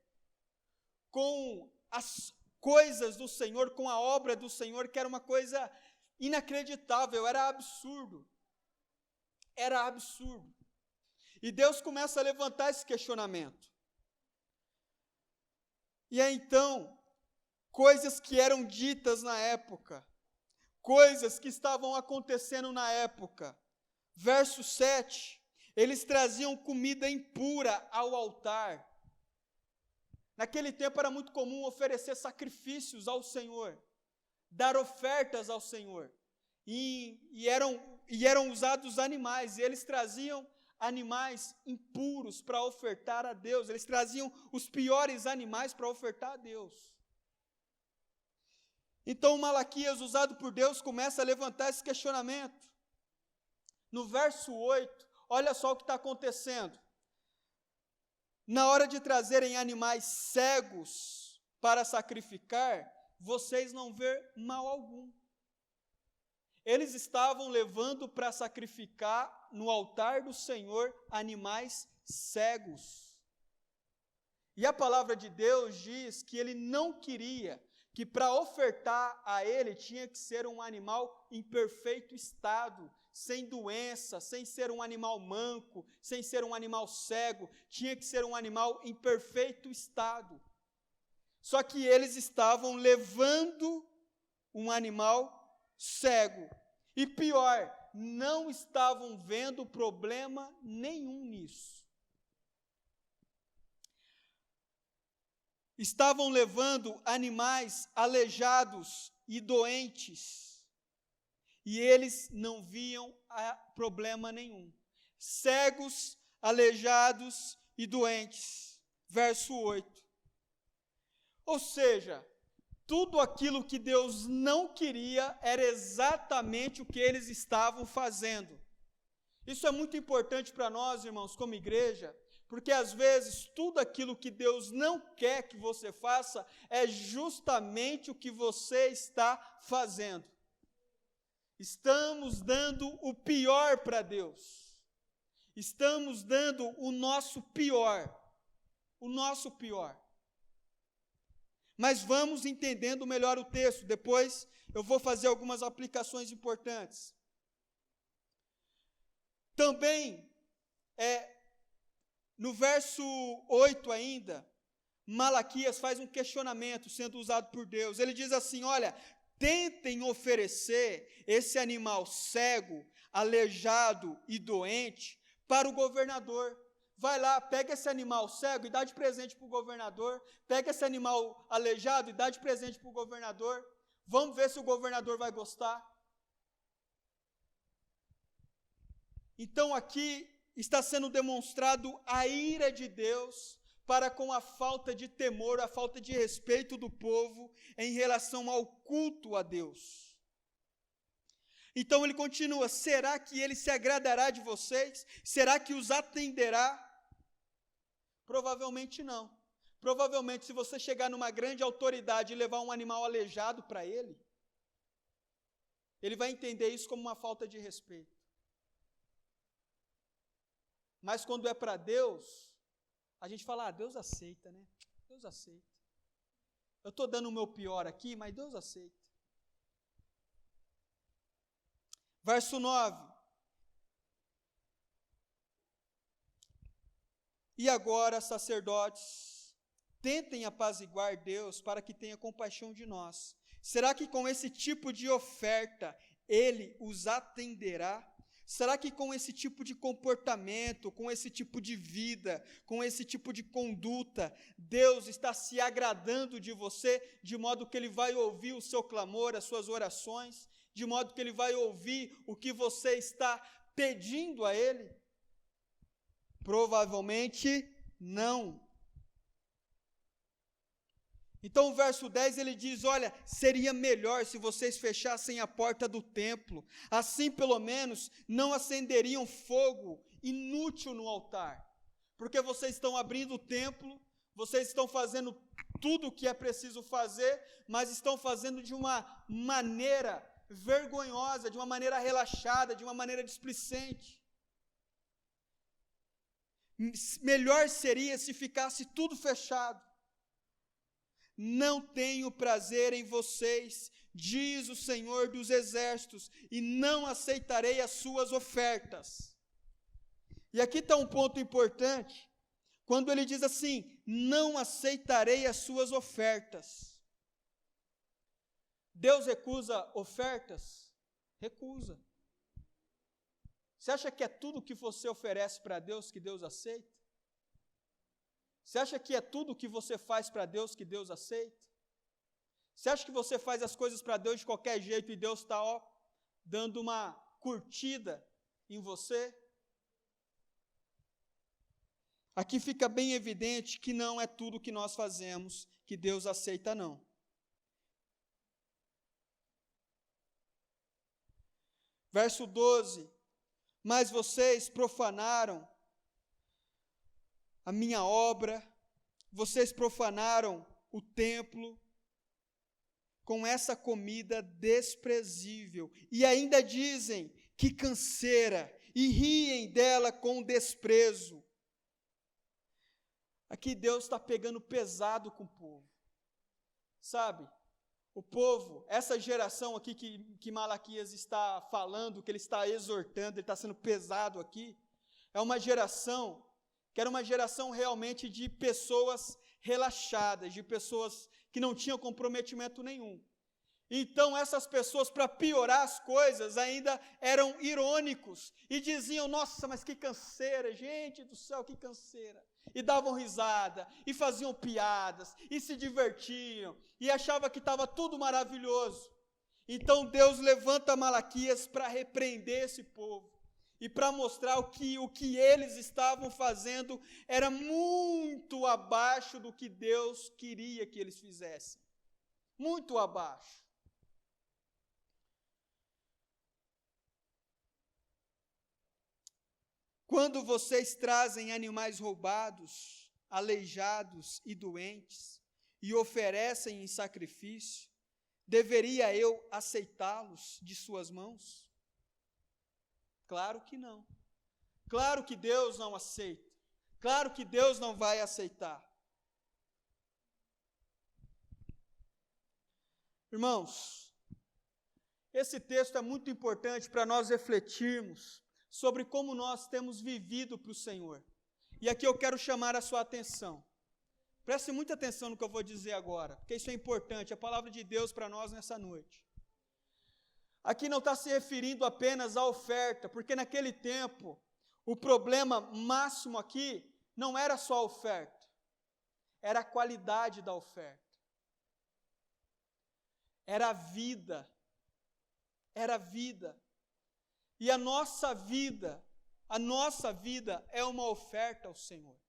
com as coisas do Senhor, com a obra do Senhor, que era uma coisa inacreditável, era absurdo. Era absurdo. E Deus começa a levantar esse questionamento. E aí então, coisas que eram ditas na época, coisas que estavam acontecendo na época. Verso 7, eles traziam comida impura ao altar. Naquele tempo era muito comum oferecer sacrifícios ao Senhor, dar ofertas ao Senhor. E eram usados animais, e eles traziam animais impuros para ofertar a Deus, eles traziam os piores animais para ofertar a Deus. Então Malaquias, usado por Deus, começa a levantar esse questionamento. No verso 8, olha só o que está acontecendo. Na hora de trazerem animais cegos para sacrificar, vocês não vê mal algum. Eles estavam levando para sacrificar no altar do Senhor animais cegos. E a palavra de Deus diz que ele não queria, que para ofertar a ele tinha que ser um animal em perfeito estado, sem doença, sem ser um animal manco, sem ser um animal cego, tinha que ser um animal em perfeito estado. Só que eles estavam levando um animal cego. E pior, não estavam vendo problema nenhum nisso. Estavam levando animais aleijados e doentes, e eles não viam problema nenhum. Cegos, aleijados e doentes. Verso 8. Ou seja, tudo aquilo que Deus não queria era exatamente o que eles estavam fazendo. Isso é muito importante para nós, irmãos, como igreja, porque às vezes tudo aquilo que Deus não quer que você faça é justamente o que você está fazendo. Estamos dando o pior para Deus. Estamos dando o nosso pior. O nosso pior. Mas vamos entendendo melhor o texto. Depois eu vou fazer algumas aplicações importantes. Também, no verso 8 ainda, Malaquias faz um questionamento sendo usado por Deus. Ele diz assim, olha, tentem oferecer esse animal cego, aleijado e doente para o governador. Vai lá, pega esse animal cego e dá de presente para o governador. Pega esse animal aleijado e dá de presente para o governador. Vamos ver se o governador vai gostar. Então aqui está sendo demonstrado a ira de Deus para com a falta de temor, a falta de respeito do povo em relação ao culto a Deus. Então ele continua, será que ele se agradará de vocês? Será que os atenderá? Provavelmente não. Provavelmente, se você chegar numa grande autoridade e levar um animal aleijado para ele vai entender isso como uma falta de respeito. Mas quando é para Deus, a gente fala, Deus aceita, né? Deus aceita. Eu estou dando o meu pior aqui, mas Deus aceita. Verso 9. E agora, sacerdotes, tentem apaziguar Deus para que tenha compaixão de nós. Será que com esse tipo de oferta Ele os atenderá? Será que com esse tipo de comportamento, com esse tipo de vida, com esse tipo de conduta, Deus está se agradando de você, de modo que Ele vai ouvir o seu clamor, as suas orações, de modo que Ele vai ouvir o que você está pedindo a Ele? Provavelmente não. Então o verso 10 ele diz, olha, seria melhor se vocês fechassem a porta do templo, assim pelo menos não acenderiam fogo inútil no altar, porque vocês estão abrindo o templo, vocês estão fazendo tudo o que é preciso fazer, mas estão fazendo de uma maneira vergonhosa, de uma maneira relaxada, de uma maneira displicente. Melhor seria se ficasse tudo fechado. Não tenho prazer em vocês, diz o Senhor dos Exércitos, e não aceitarei as suas ofertas. E aqui está um ponto importante, quando ele diz assim, não aceitarei as suas ofertas. Deus recusa ofertas? Recusa. Você acha que é tudo que você oferece para Deus que Deus aceita? Você acha que é tudo que você faz para Deus que Deus aceita? Você acha que você faz as coisas para Deus de qualquer jeito e Deus está dando uma curtida em você? Aqui fica bem evidente que não é tudo que nós fazemos que Deus aceita, não. Verso 12, mas vocês profanaram a minha obra, vocês profanaram o templo com essa comida desprezível, e ainda dizem que canseira, e riem dela com desprezo. Aqui Deus está pegando pesado com o povo, sabe? O povo, essa geração aqui que Malaquias está falando, que ele está exortando, ele está sendo pesado aqui, é uma geração que era uma geração realmente de pessoas relaxadas, de pessoas que não tinham comprometimento nenhum. Então, essas pessoas, para piorar as coisas, ainda eram irônicos e diziam, nossa, mas que canseira, gente do céu, que canseira. E davam risada, e faziam piadas, e se divertiam, e achavam que estava tudo maravilhoso. Então, Deus levanta Malaquias para repreender esse povo e para mostrar o que eles estavam fazendo era muito abaixo do que Deus queria que eles fizessem. Muito abaixo. Quando vocês trazem animais roubados, aleijados e doentes, e oferecem em sacrifício, deveria eu aceitá-los de suas mãos? Claro que não. Claro que Deus não aceita. Claro que Deus não vai aceitar. Irmãos, esse texto é muito importante para nós refletirmos sobre como nós temos vivido para o Senhor. E aqui eu quero chamar a sua atenção. Preste muita atenção no que eu vou dizer agora, porque isso é importante, a palavra de Deus para nós nessa noite. Aqui não está se referindo apenas à oferta, porque naquele tempo, o problema máximo aqui não era só a oferta, era a qualidade da oferta. Era a vida. Era a vida. E a nossa vida é uma oferta ao Senhor.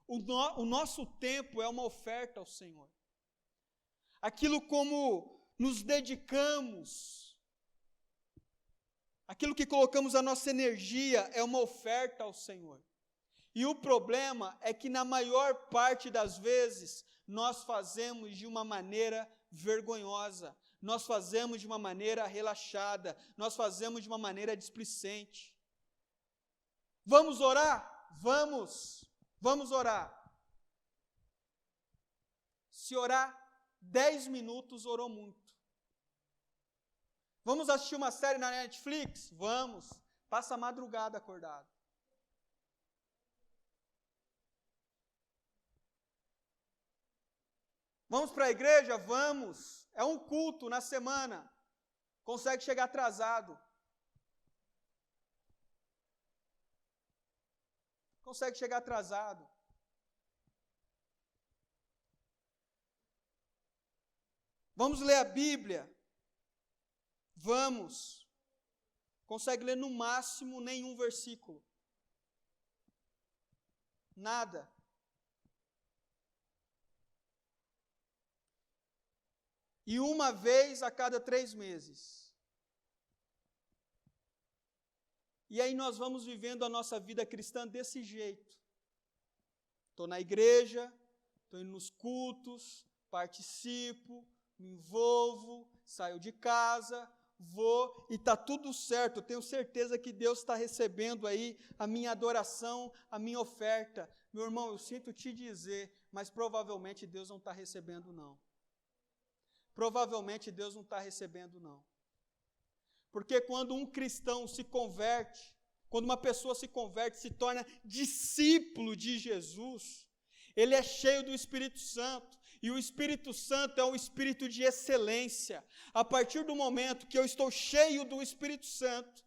O nosso tempo é uma oferta ao Senhor. Aquilo como nos dedicamos, aquilo que colocamos a nossa energia é uma oferta ao Senhor. E o problema é que na maior parte das vezes nós fazemos de uma maneira vergonhosa. Nós fazemos de uma maneira relaxada, nós fazemos de uma maneira displicente. Vamos orar? Vamos orar. Se orar 10 minutos, orou muito. Vamos assistir uma série na Netflix? Vamos. Passa a madrugada acordado. Vamos para a igreja? Vamos. É um culto na semana. Consegue chegar atrasado. Consegue chegar atrasado. Vamos ler a Bíblia? Vamos. Consegue ler no máximo nenhum versículo. Nada. E uma vez a cada 3 meses. E aí nós vamos vivendo a nossa vida cristã desse jeito. Estou na igreja, estou indo nos cultos, participo, me envolvo, saio de casa, vou e está tudo certo. Eu tenho certeza que Deus está recebendo aí a minha adoração, a minha oferta. Meu irmão, eu sinto te dizer, mas provavelmente Deus não está recebendo não. Provavelmente Deus não está recebendo não. Porque quando um cristão se converte, quando uma pessoa se converte, se torna discípulo de Jesus, ele é cheio do Espírito Santo. E o Espírito Santo é um espírito de excelência. A partir do momento que eu estou cheio do Espírito Santo,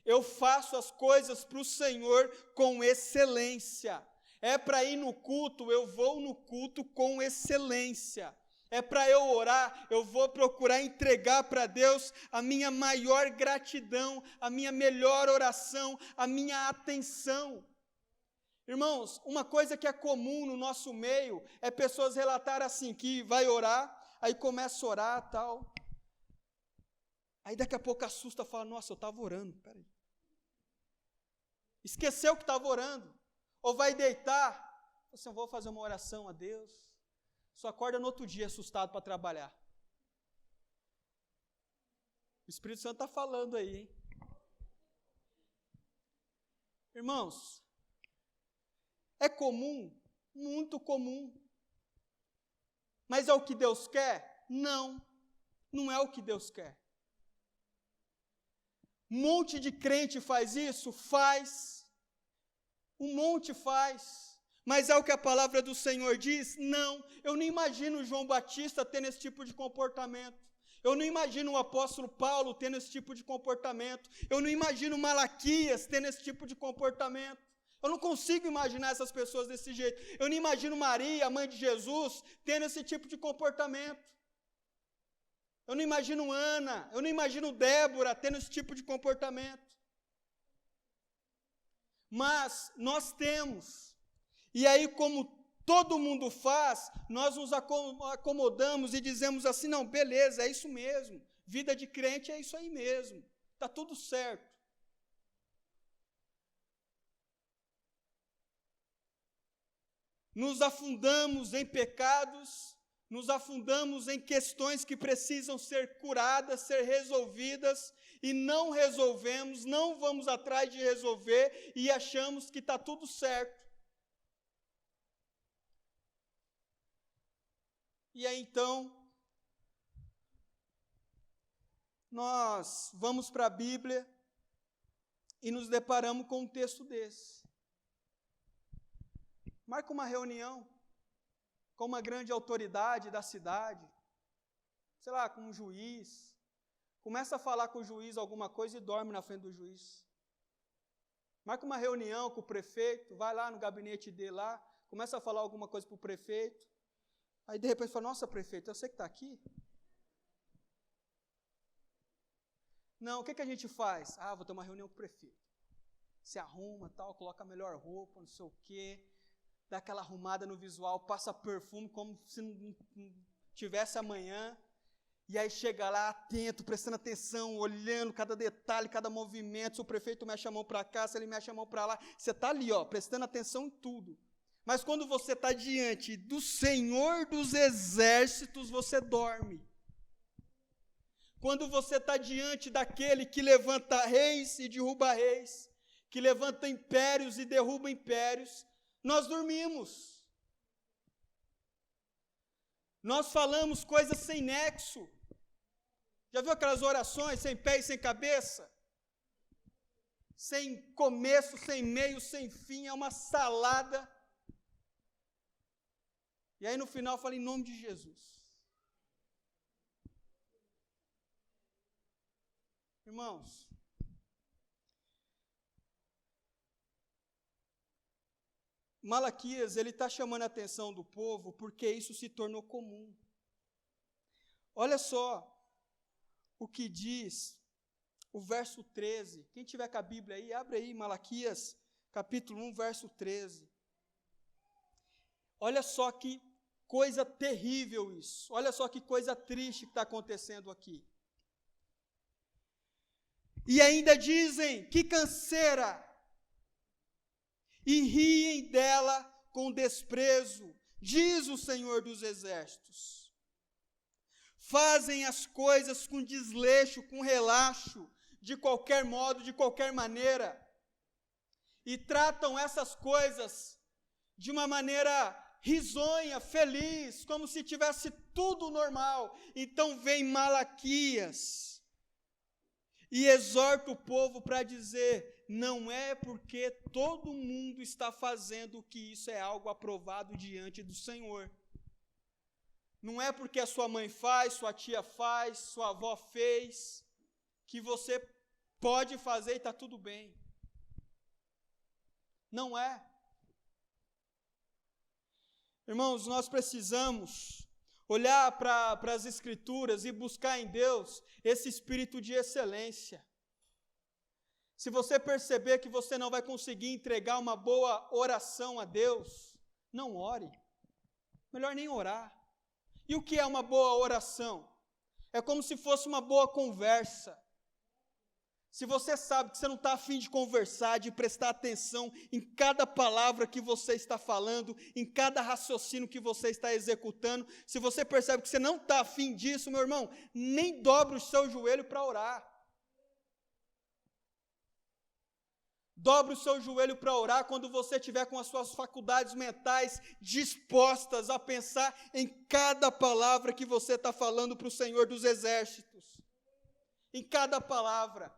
eu faço as coisas para o Senhor com excelência. É para ir no culto, eu vou no culto com excelência. É para eu orar, eu vou procurar entregar para Deus a minha maior gratidão, a minha melhor oração, a minha atenção. Irmãos, uma coisa que é comum no nosso meio é pessoas relatarem assim, que vai orar, aí começa a orar tal. Aí daqui a pouco assusta, fala, nossa, eu estava orando, peraí. Esqueceu que estava orando. Ou vai deitar, assim, eu vou fazer uma oração a Deus. Só acorda no outro dia assustado para trabalhar. O Espírito Santo está falando aí, hein? Irmãos, é comum, muito comum. Mas é o que Deus quer? Não, não é o que Deus quer. Um monte de crente faz isso? Faz. Um monte faz. Mas é o que a palavra do Senhor diz? Não. Eu não imagino João Batista tendo esse tipo de comportamento. Eu não imagino o apóstolo Paulo tendo esse tipo de comportamento. Eu não imagino Malaquias tendo esse tipo de comportamento. Eu não consigo imaginar essas pessoas desse jeito. Eu não imagino Maria, a mãe de Jesus, tendo esse tipo de comportamento. Eu não imagino Ana, eu não imagino Débora tendo esse tipo de comportamento. Mas nós temos. E aí, como todo mundo faz, nós nos acomodamos e dizemos assim, não, beleza, é isso mesmo. Vida de crente é isso aí mesmo. Está tudo certo. Nos afundamos em pecados, nos afundamos em questões que precisam ser curadas, ser resolvidas, e não resolvemos, não vamos atrás de resolver, e achamos que está tudo certo. E aí então, nós vamos para a Bíblia e nos deparamos com um texto desse. Marca uma reunião com uma grande autoridade da cidade, sei lá, com um juiz. Começa a falar com o juiz alguma coisa e dorme na frente do juiz. Marca uma reunião com o prefeito, vai lá no gabinete dele lá, começa a falar alguma coisa para o prefeito. Aí de repente fala, nossa prefeito, eu sei que está aqui. Não, o que a gente faz? Ah, vou ter uma reunião com o prefeito. Se arruma, tal, coloca a melhor roupa, não sei o quê. Dá aquela arrumada no visual, passa perfume como se não tivesse amanhã, e aí chega lá atento, prestando atenção, olhando cada detalhe, cada movimento, se o prefeito mexe a mão para cá, se ele mexe a mão para lá, você está ali, ó, prestando atenção em tudo. Mas quando você está diante do Senhor dos Exércitos, você dorme. Quando você está diante daquele que levanta reis e derruba reis, que levanta impérios e derruba impérios, nós dormimos. Nós falamos coisas sem nexo. Já viu aquelas orações sem pé e sem cabeça? Sem começo, sem meio, sem fim, é uma salada. E aí no final fala em nome de Jesus. Irmãos, Malaquias, ele está chamando a atenção do povo porque isso se tornou comum. Olha só o que diz o verso 13. Quem tiver com a Bíblia aí, abre aí Malaquias, capítulo 1, verso 13. Olha só que coisa terrível isso. Olha só que coisa triste que está acontecendo aqui. E ainda dizem: que canseira! E riem dela com desprezo, diz o Senhor dos Exércitos. Fazem as coisas com desleixo, com relaxo, de qualquer modo, de qualquer maneira, e tratam essas coisas de uma maneira risonha, feliz, como se tivesse tudo normal. Então vem Malaquias e exorta o povo para dizer: não é porque todo mundo está fazendo que isso é algo aprovado diante do Senhor. Não é porque a sua mãe faz, sua tia faz, sua avó fez, que você pode fazer e está tudo bem. Não é. Irmãos, nós precisamos olhar para as Escrituras e buscar em Deus esse espírito de excelência. Se você perceber que você não vai conseguir entregar uma boa oração a Deus, não ore. Melhor nem orar. E o que é uma boa oração? É como se fosse uma boa conversa. Se você sabe que você não está a fim de conversar, de prestar atenção em cada palavra que você está falando, em cada raciocínio que você está executando, se você percebe que você não está a fim disso, meu irmão, nem dobre o seu joelho para orar. Dobre o seu joelho para orar quando você estiver com as suas faculdades mentais dispostas a pensar em cada palavra que você está falando para o Senhor dos Exércitos. Em cada palavra.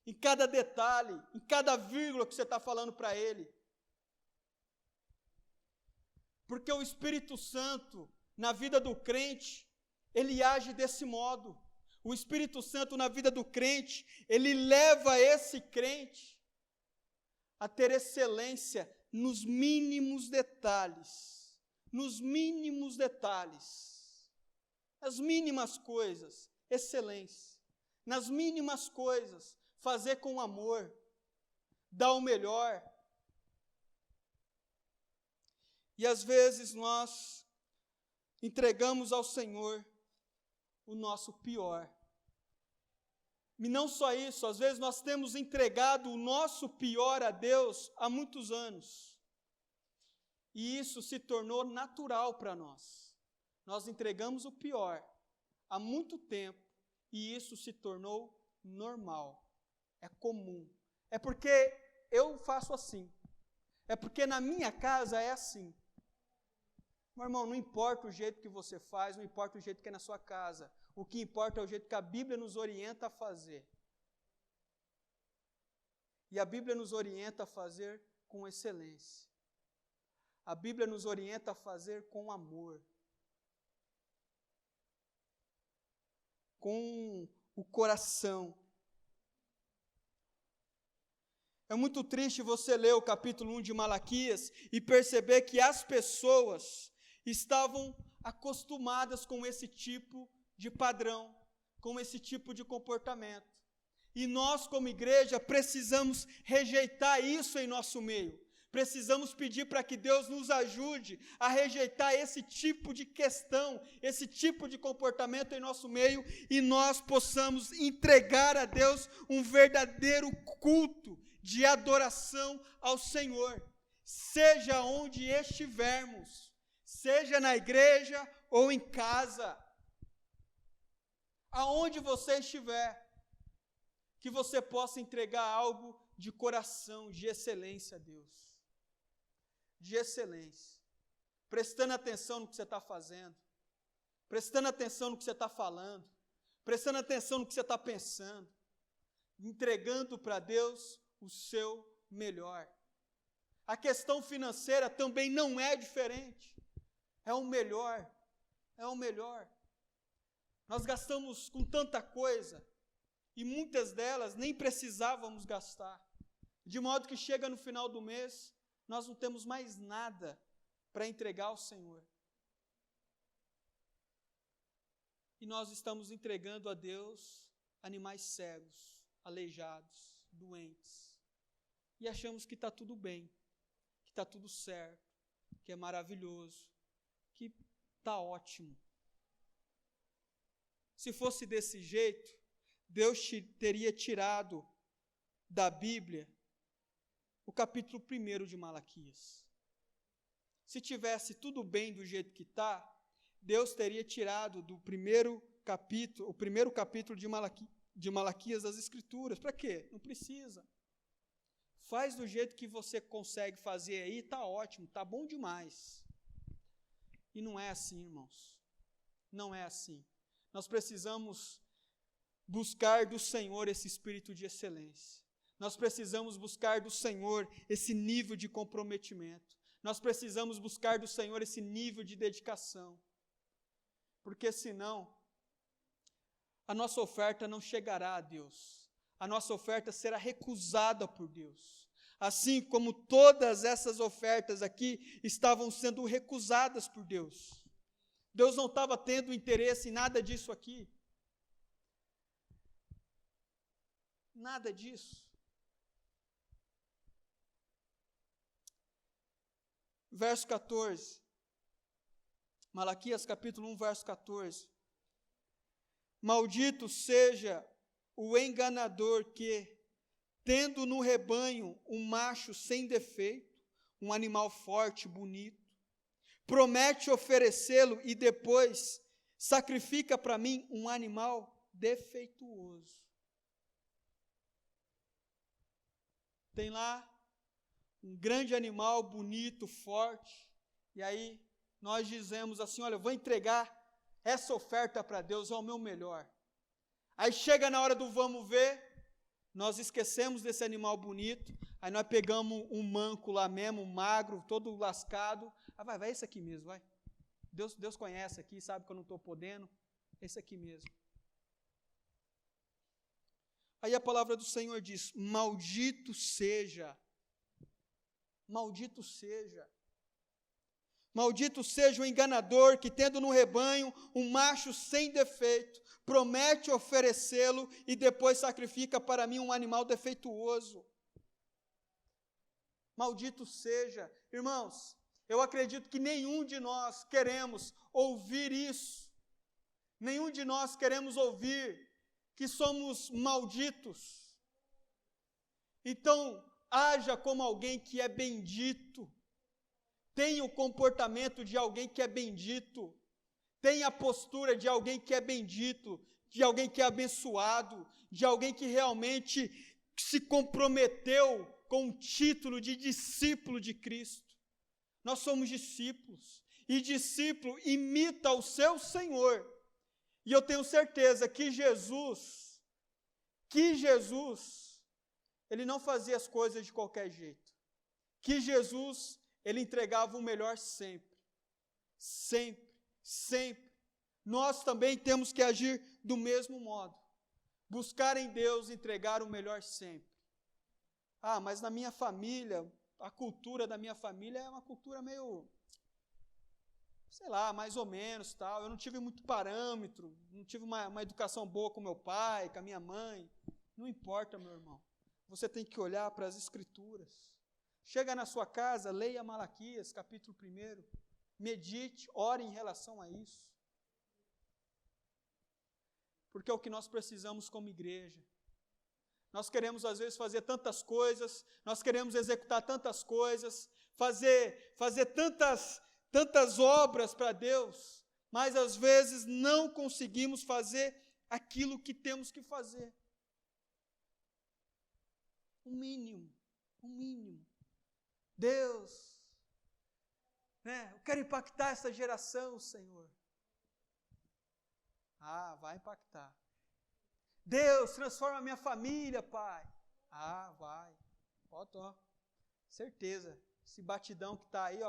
Em cada detalhe, em cada vírgula que você está falando para Ele. Porque o Espírito Santo, na vida do crente, ele age desse modo. O Espírito Santo, na vida do crente, ele leva esse crente a ter excelência nos mínimos detalhes. Nos mínimos detalhes. As mínimas coisas, excelência. Nas mínimas coisas, fazer com amor, dar o melhor. E às vezes nós entregamos ao Senhor o nosso pior. E não só isso, às vezes nós temos entregado o nosso pior a Deus há muitos anos. E isso se tornou natural para nós. Nós entregamos o pior há muito tempo e isso se tornou normal. É comum. É porque eu faço assim. É porque na minha casa é assim. Meu irmão, não importa o jeito que você faz, não importa o jeito que é na sua casa. O que importa é o jeito que a Bíblia nos orienta a fazer. E a Bíblia nos orienta a fazer com excelência. A Bíblia nos orienta a fazer com amor. Com o coração. É muito triste você ler o capítulo 1 de Malaquias e perceber que as pessoas estavam acostumadas com esse tipo de padrão, com esse tipo de comportamento. E nós, como igreja, precisamos rejeitar isso em nosso meio. Precisamos pedir para que Deus nos ajude a rejeitar esse tipo de questão, esse tipo de comportamento em nosso meio e nós possamos entregar a Deus um verdadeiro culto de adoração ao Senhor, seja onde estivermos, seja na igreja ou em casa, aonde você estiver, que você possa entregar algo de coração, de excelência a Deus, de excelência, prestando atenção no que você está fazendo, prestando atenção no que você está falando, prestando atenção no que você está pensando, entregando para Deus o seu melhor. A questão financeira também não é diferente. É o melhor. É o melhor. Nós gastamos com tanta coisa e muitas delas nem precisávamos gastar. De modo que chega no final do mês, nós não temos mais nada para entregar ao Senhor. E nós estamos entregando a Deus animais cegos, aleijados, doentes. E achamos que está tudo bem, que está tudo certo, que é maravilhoso, que está ótimo. Se fosse desse jeito, Deus teria tirado da Bíblia o capítulo 1 de Malaquias. Se tivesse tudo bem do jeito que está, Deus teria tirado do primeiro capítulo de Malaquias das Escrituras. Para quê? Não precisa. Faz do jeito que você consegue fazer aí, está ótimo, está bom demais. E não é assim, irmãos. Não é assim. Nós precisamos buscar do Senhor esse espírito de excelência. Nós precisamos buscar do Senhor esse nível de comprometimento. Nós precisamos buscar do Senhor esse nível de dedicação. Porque senão, a nossa oferta não chegará a Deus. A nossa oferta será recusada por Deus. Assim como todas essas ofertas aqui estavam sendo recusadas por Deus. Deus não estava tendo interesse em nada disso aqui. Nada disso. Verso 14. Malaquias capítulo 1, verso 14. Maldito seja o enganador que, tendo no rebanho um macho sem defeito, um animal forte, bonito, promete oferecê-lo e depois sacrifica para mim um animal defeituoso. Tem lá um grande animal bonito, forte, e aí nós dizemos assim, olha, eu vou entregar essa oferta para Deus, é o meu melhor. Aí chega na hora do vamos ver, nós esquecemos desse animal bonito, aí nós pegamos um manco lá mesmo, magro, todo lascado, vai esse aqui mesmo, vai. Deus conhece aqui, sabe que eu não estou podendo, esse aqui mesmo. Aí a palavra do Senhor diz, maldito seja o enganador que, tendo no rebanho um macho sem defeito, promete oferecê-lo e depois sacrifica para mim um animal defeituoso. Maldito seja. Irmãos, eu acredito que nenhum de nós queremos ouvir isso. Nenhum de nós queremos ouvir que somos malditos. Então, haja como alguém que é bendito. Tenha o comportamento de alguém que é bendito. Tenha a postura de alguém que é bendito, de alguém que é abençoado, de alguém que realmente se comprometeu com o título de discípulo de Cristo. Nós somos discípulos, e discípulo imita o seu Senhor. E eu tenho certeza que Jesus, ele não fazia as coisas de qualquer jeito. Que Jesus, ele entregava o melhor sempre. Sempre, sempre. Nós também temos que agir do mesmo modo. Buscar em Deus entregar o melhor sempre. Mas na minha família, a cultura da minha família é uma cultura meio, sei lá, mais ou menos, tal. Eu não tive muito parâmetro, não tive uma educação boa com meu pai, com a minha mãe. Não importa, meu irmão. Você tem que olhar para as Escrituras. Chega na sua casa, leia Malaquias, capítulo 1. Medite, ore em relação a isso. Porque é o que nós precisamos como igreja. Nós queremos, às vezes, fazer tantas coisas, nós queremos executar tantas coisas, fazer tantas obras para Deus, mas, às vezes, não conseguimos fazer aquilo que temos que fazer. O mínimo. Deus, eu quero impactar essa geração, Senhor. Vai impactar. Deus, transforma a minha família, Pai. Vai. Pode, certeza. Esse batidão que está aí,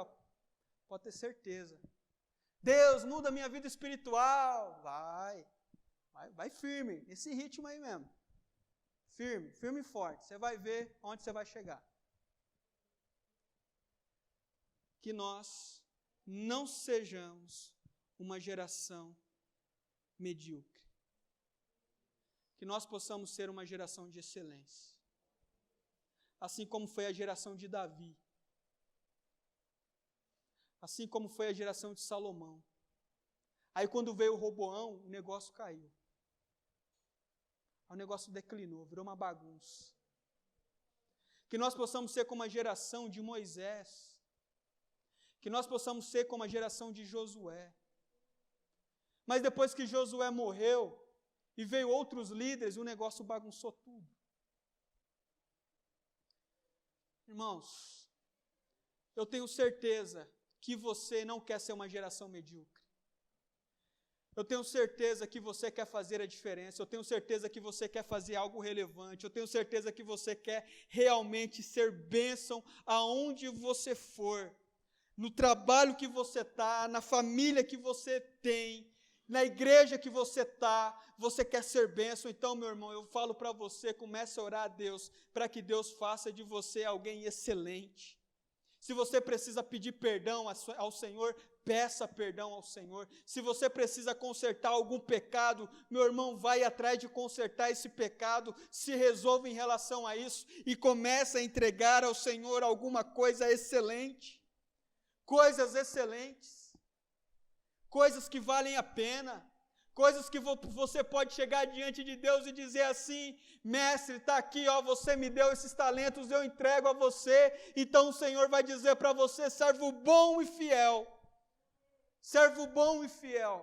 pode ter certeza. Deus, muda a minha vida espiritual. Vai firme, nesse ritmo aí mesmo. Firme e forte. Você vai ver onde você vai chegar. Que nós não sejamos uma geração medíocre. Que nós possamos ser uma geração de excelência. Assim como foi a geração de Davi. Assim como foi a geração de Salomão. Aí quando veio o Roboão, o negócio caiu. O negócio declinou, virou uma bagunça. Que nós possamos ser como a geração de Moisés. Que nós possamos ser como a geração de Josué. Mas depois que Josué morreu e veio outros líderes, o negócio bagunçou tudo. Irmãos, eu tenho certeza que você não quer ser uma geração medíocre. Eu tenho certeza que você quer fazer a diferença. Eu tenho certeza que você quer fazer algo relevante. Eu tenho certeza que você quer realmente ser bênção aonde você for. No trabalho que você está, na família que você tem, na igreja que você está, você quer ser bênção. Então, meu irmão, eu falo para você, comece a orar a Deus, para que Deus faça de você alguém excelente. Se você precisa pedir perdão ao Senhor, peça perdão ao Senhor. Se você precisa consertar algum pecado, meu irmão, vai atrás de consertar esse pecado, se resolva em relação a isso e comece a entregar ao Senhor alguma coisa excelente. Coisas excelentes, coisas que valem a pena, coisas que você pode chegar diante de Deus e dizer assim: mestre, está aqui, ó, você me deu esses talentos, eu entrego a você. Então o Senhor vai dizer para você: servo bom e fiel, servo bom e fiel.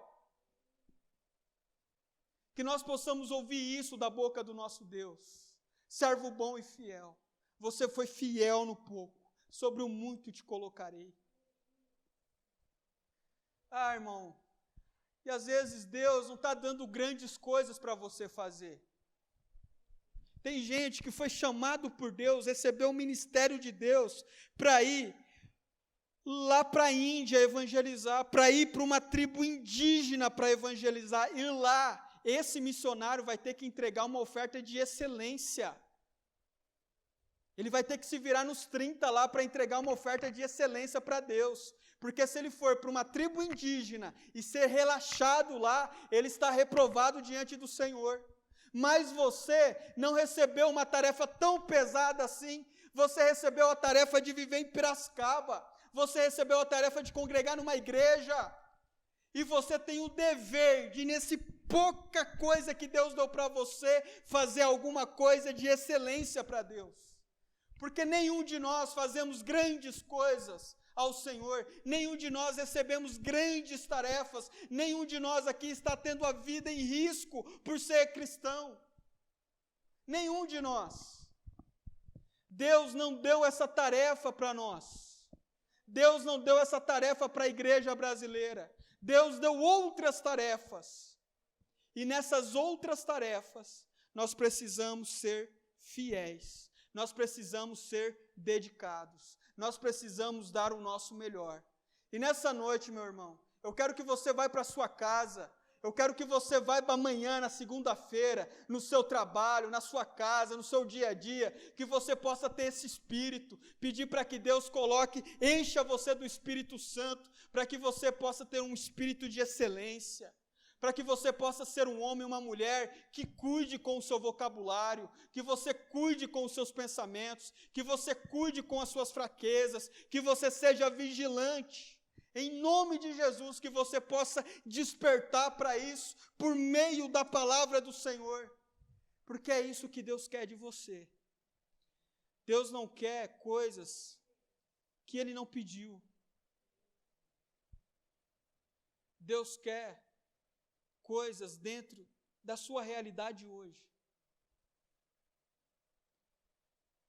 Que nós possamos ouvir isso da boca do nosso Deus: servo bom e fiel, você foi fiel no pouco, sobre o muito te colocarei. Ah, irmão, e às vezes Deus não está dando grandes coisas para você fazer. Tem gente que foi chamado por Deus, recebeu o ministério de Deus para ir lá para a Índia evangelizar, para ir para uma tribo indígena para evangelizar, e lá esse missionário vai ter que entregar uma oferta de excelência. Ele vai ter que se virar nos 30 lá para entregar uma oferta de excelência para Deus. Porque se ele for para uma tribo indígena e ser relaxado lá, ele está reprovado diante do Senhor. Mas você não recebeu uma tarefa tão pesada assim. Você recebeu a tarefa de viver em Piracicaba. Você recebeu a tarefa de congregar numa igreja. E você tem o dever de, nesse pouca coisa que Deus deu para você, fazer alguma coisa de excelência para Deus. Porque nenhum de nós fazemos grandes coisas ao Senhor, nenhum de nós recebemos grandes tarefas, nenhum de nós aqui está tendo a vida em risco por ser cristão. Nenhum de nós. Deus não deu essa tarefa para nós. Deus não deu essa tarefa para a igreja brasileira. Deus deu outras tarefas. E nessas outras tarefas, nós precisamos ser fiéis. Nós precisamos ser dedicados. Nós precisamos dar o nosso melhor. E nessa noite, meu irmão, eu quero que você vá para a sua casa, eu quero que você vá amanhã, na segunda-feira, no seu trabalho, na sua casa, no seu dia a dia, que você possa ter esse espírito, pedir para que Deus coloque, encha você do Espírito Santo, para que você possa ter um espírito de excelência, para que você possa ser um homem e uma mulher que cuide com o seu vocabulário, que você cuide com os seus pensamentos, que você cuide com as suas fraquezas, que você seja vigilante. Em nome de Jesus, que você possa despertar para isso, por meio da palavra do Senhor, porque é isso que Deus quer de você. Deus não quer coisas que Ele não pediu. Deus quer coisas dentro da sua realidade hoje.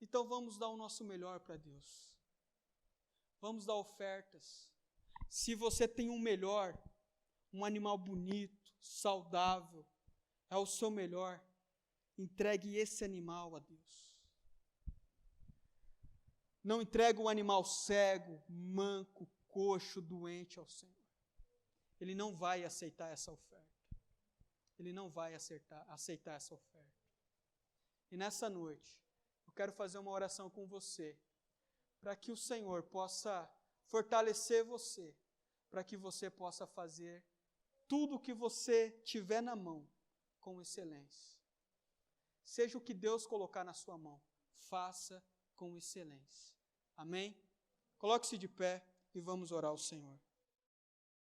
Então vamos dar o nosso melhor para Deus. Vamos dar ofertas. Se você tem um melhor, um animal bonito, saudável, é o seu melhor, entregue esse animal a Deus. Não entregue um animal cego, manco, coxo, doente ao Senhor. Ele não vai aceitar essa oferta. Ele não vai aceitar essa oferta. E nessa noite, eu quero fazer uma oração com você, para que o Senhor possa fortalecer você, para que você possa fazer tudo o que você tiver na mão com excelência. Seja o que Deus colocar na sua mão, faça com excelência. Amém? Coloque-se de pé e vamos orar ao Senhor.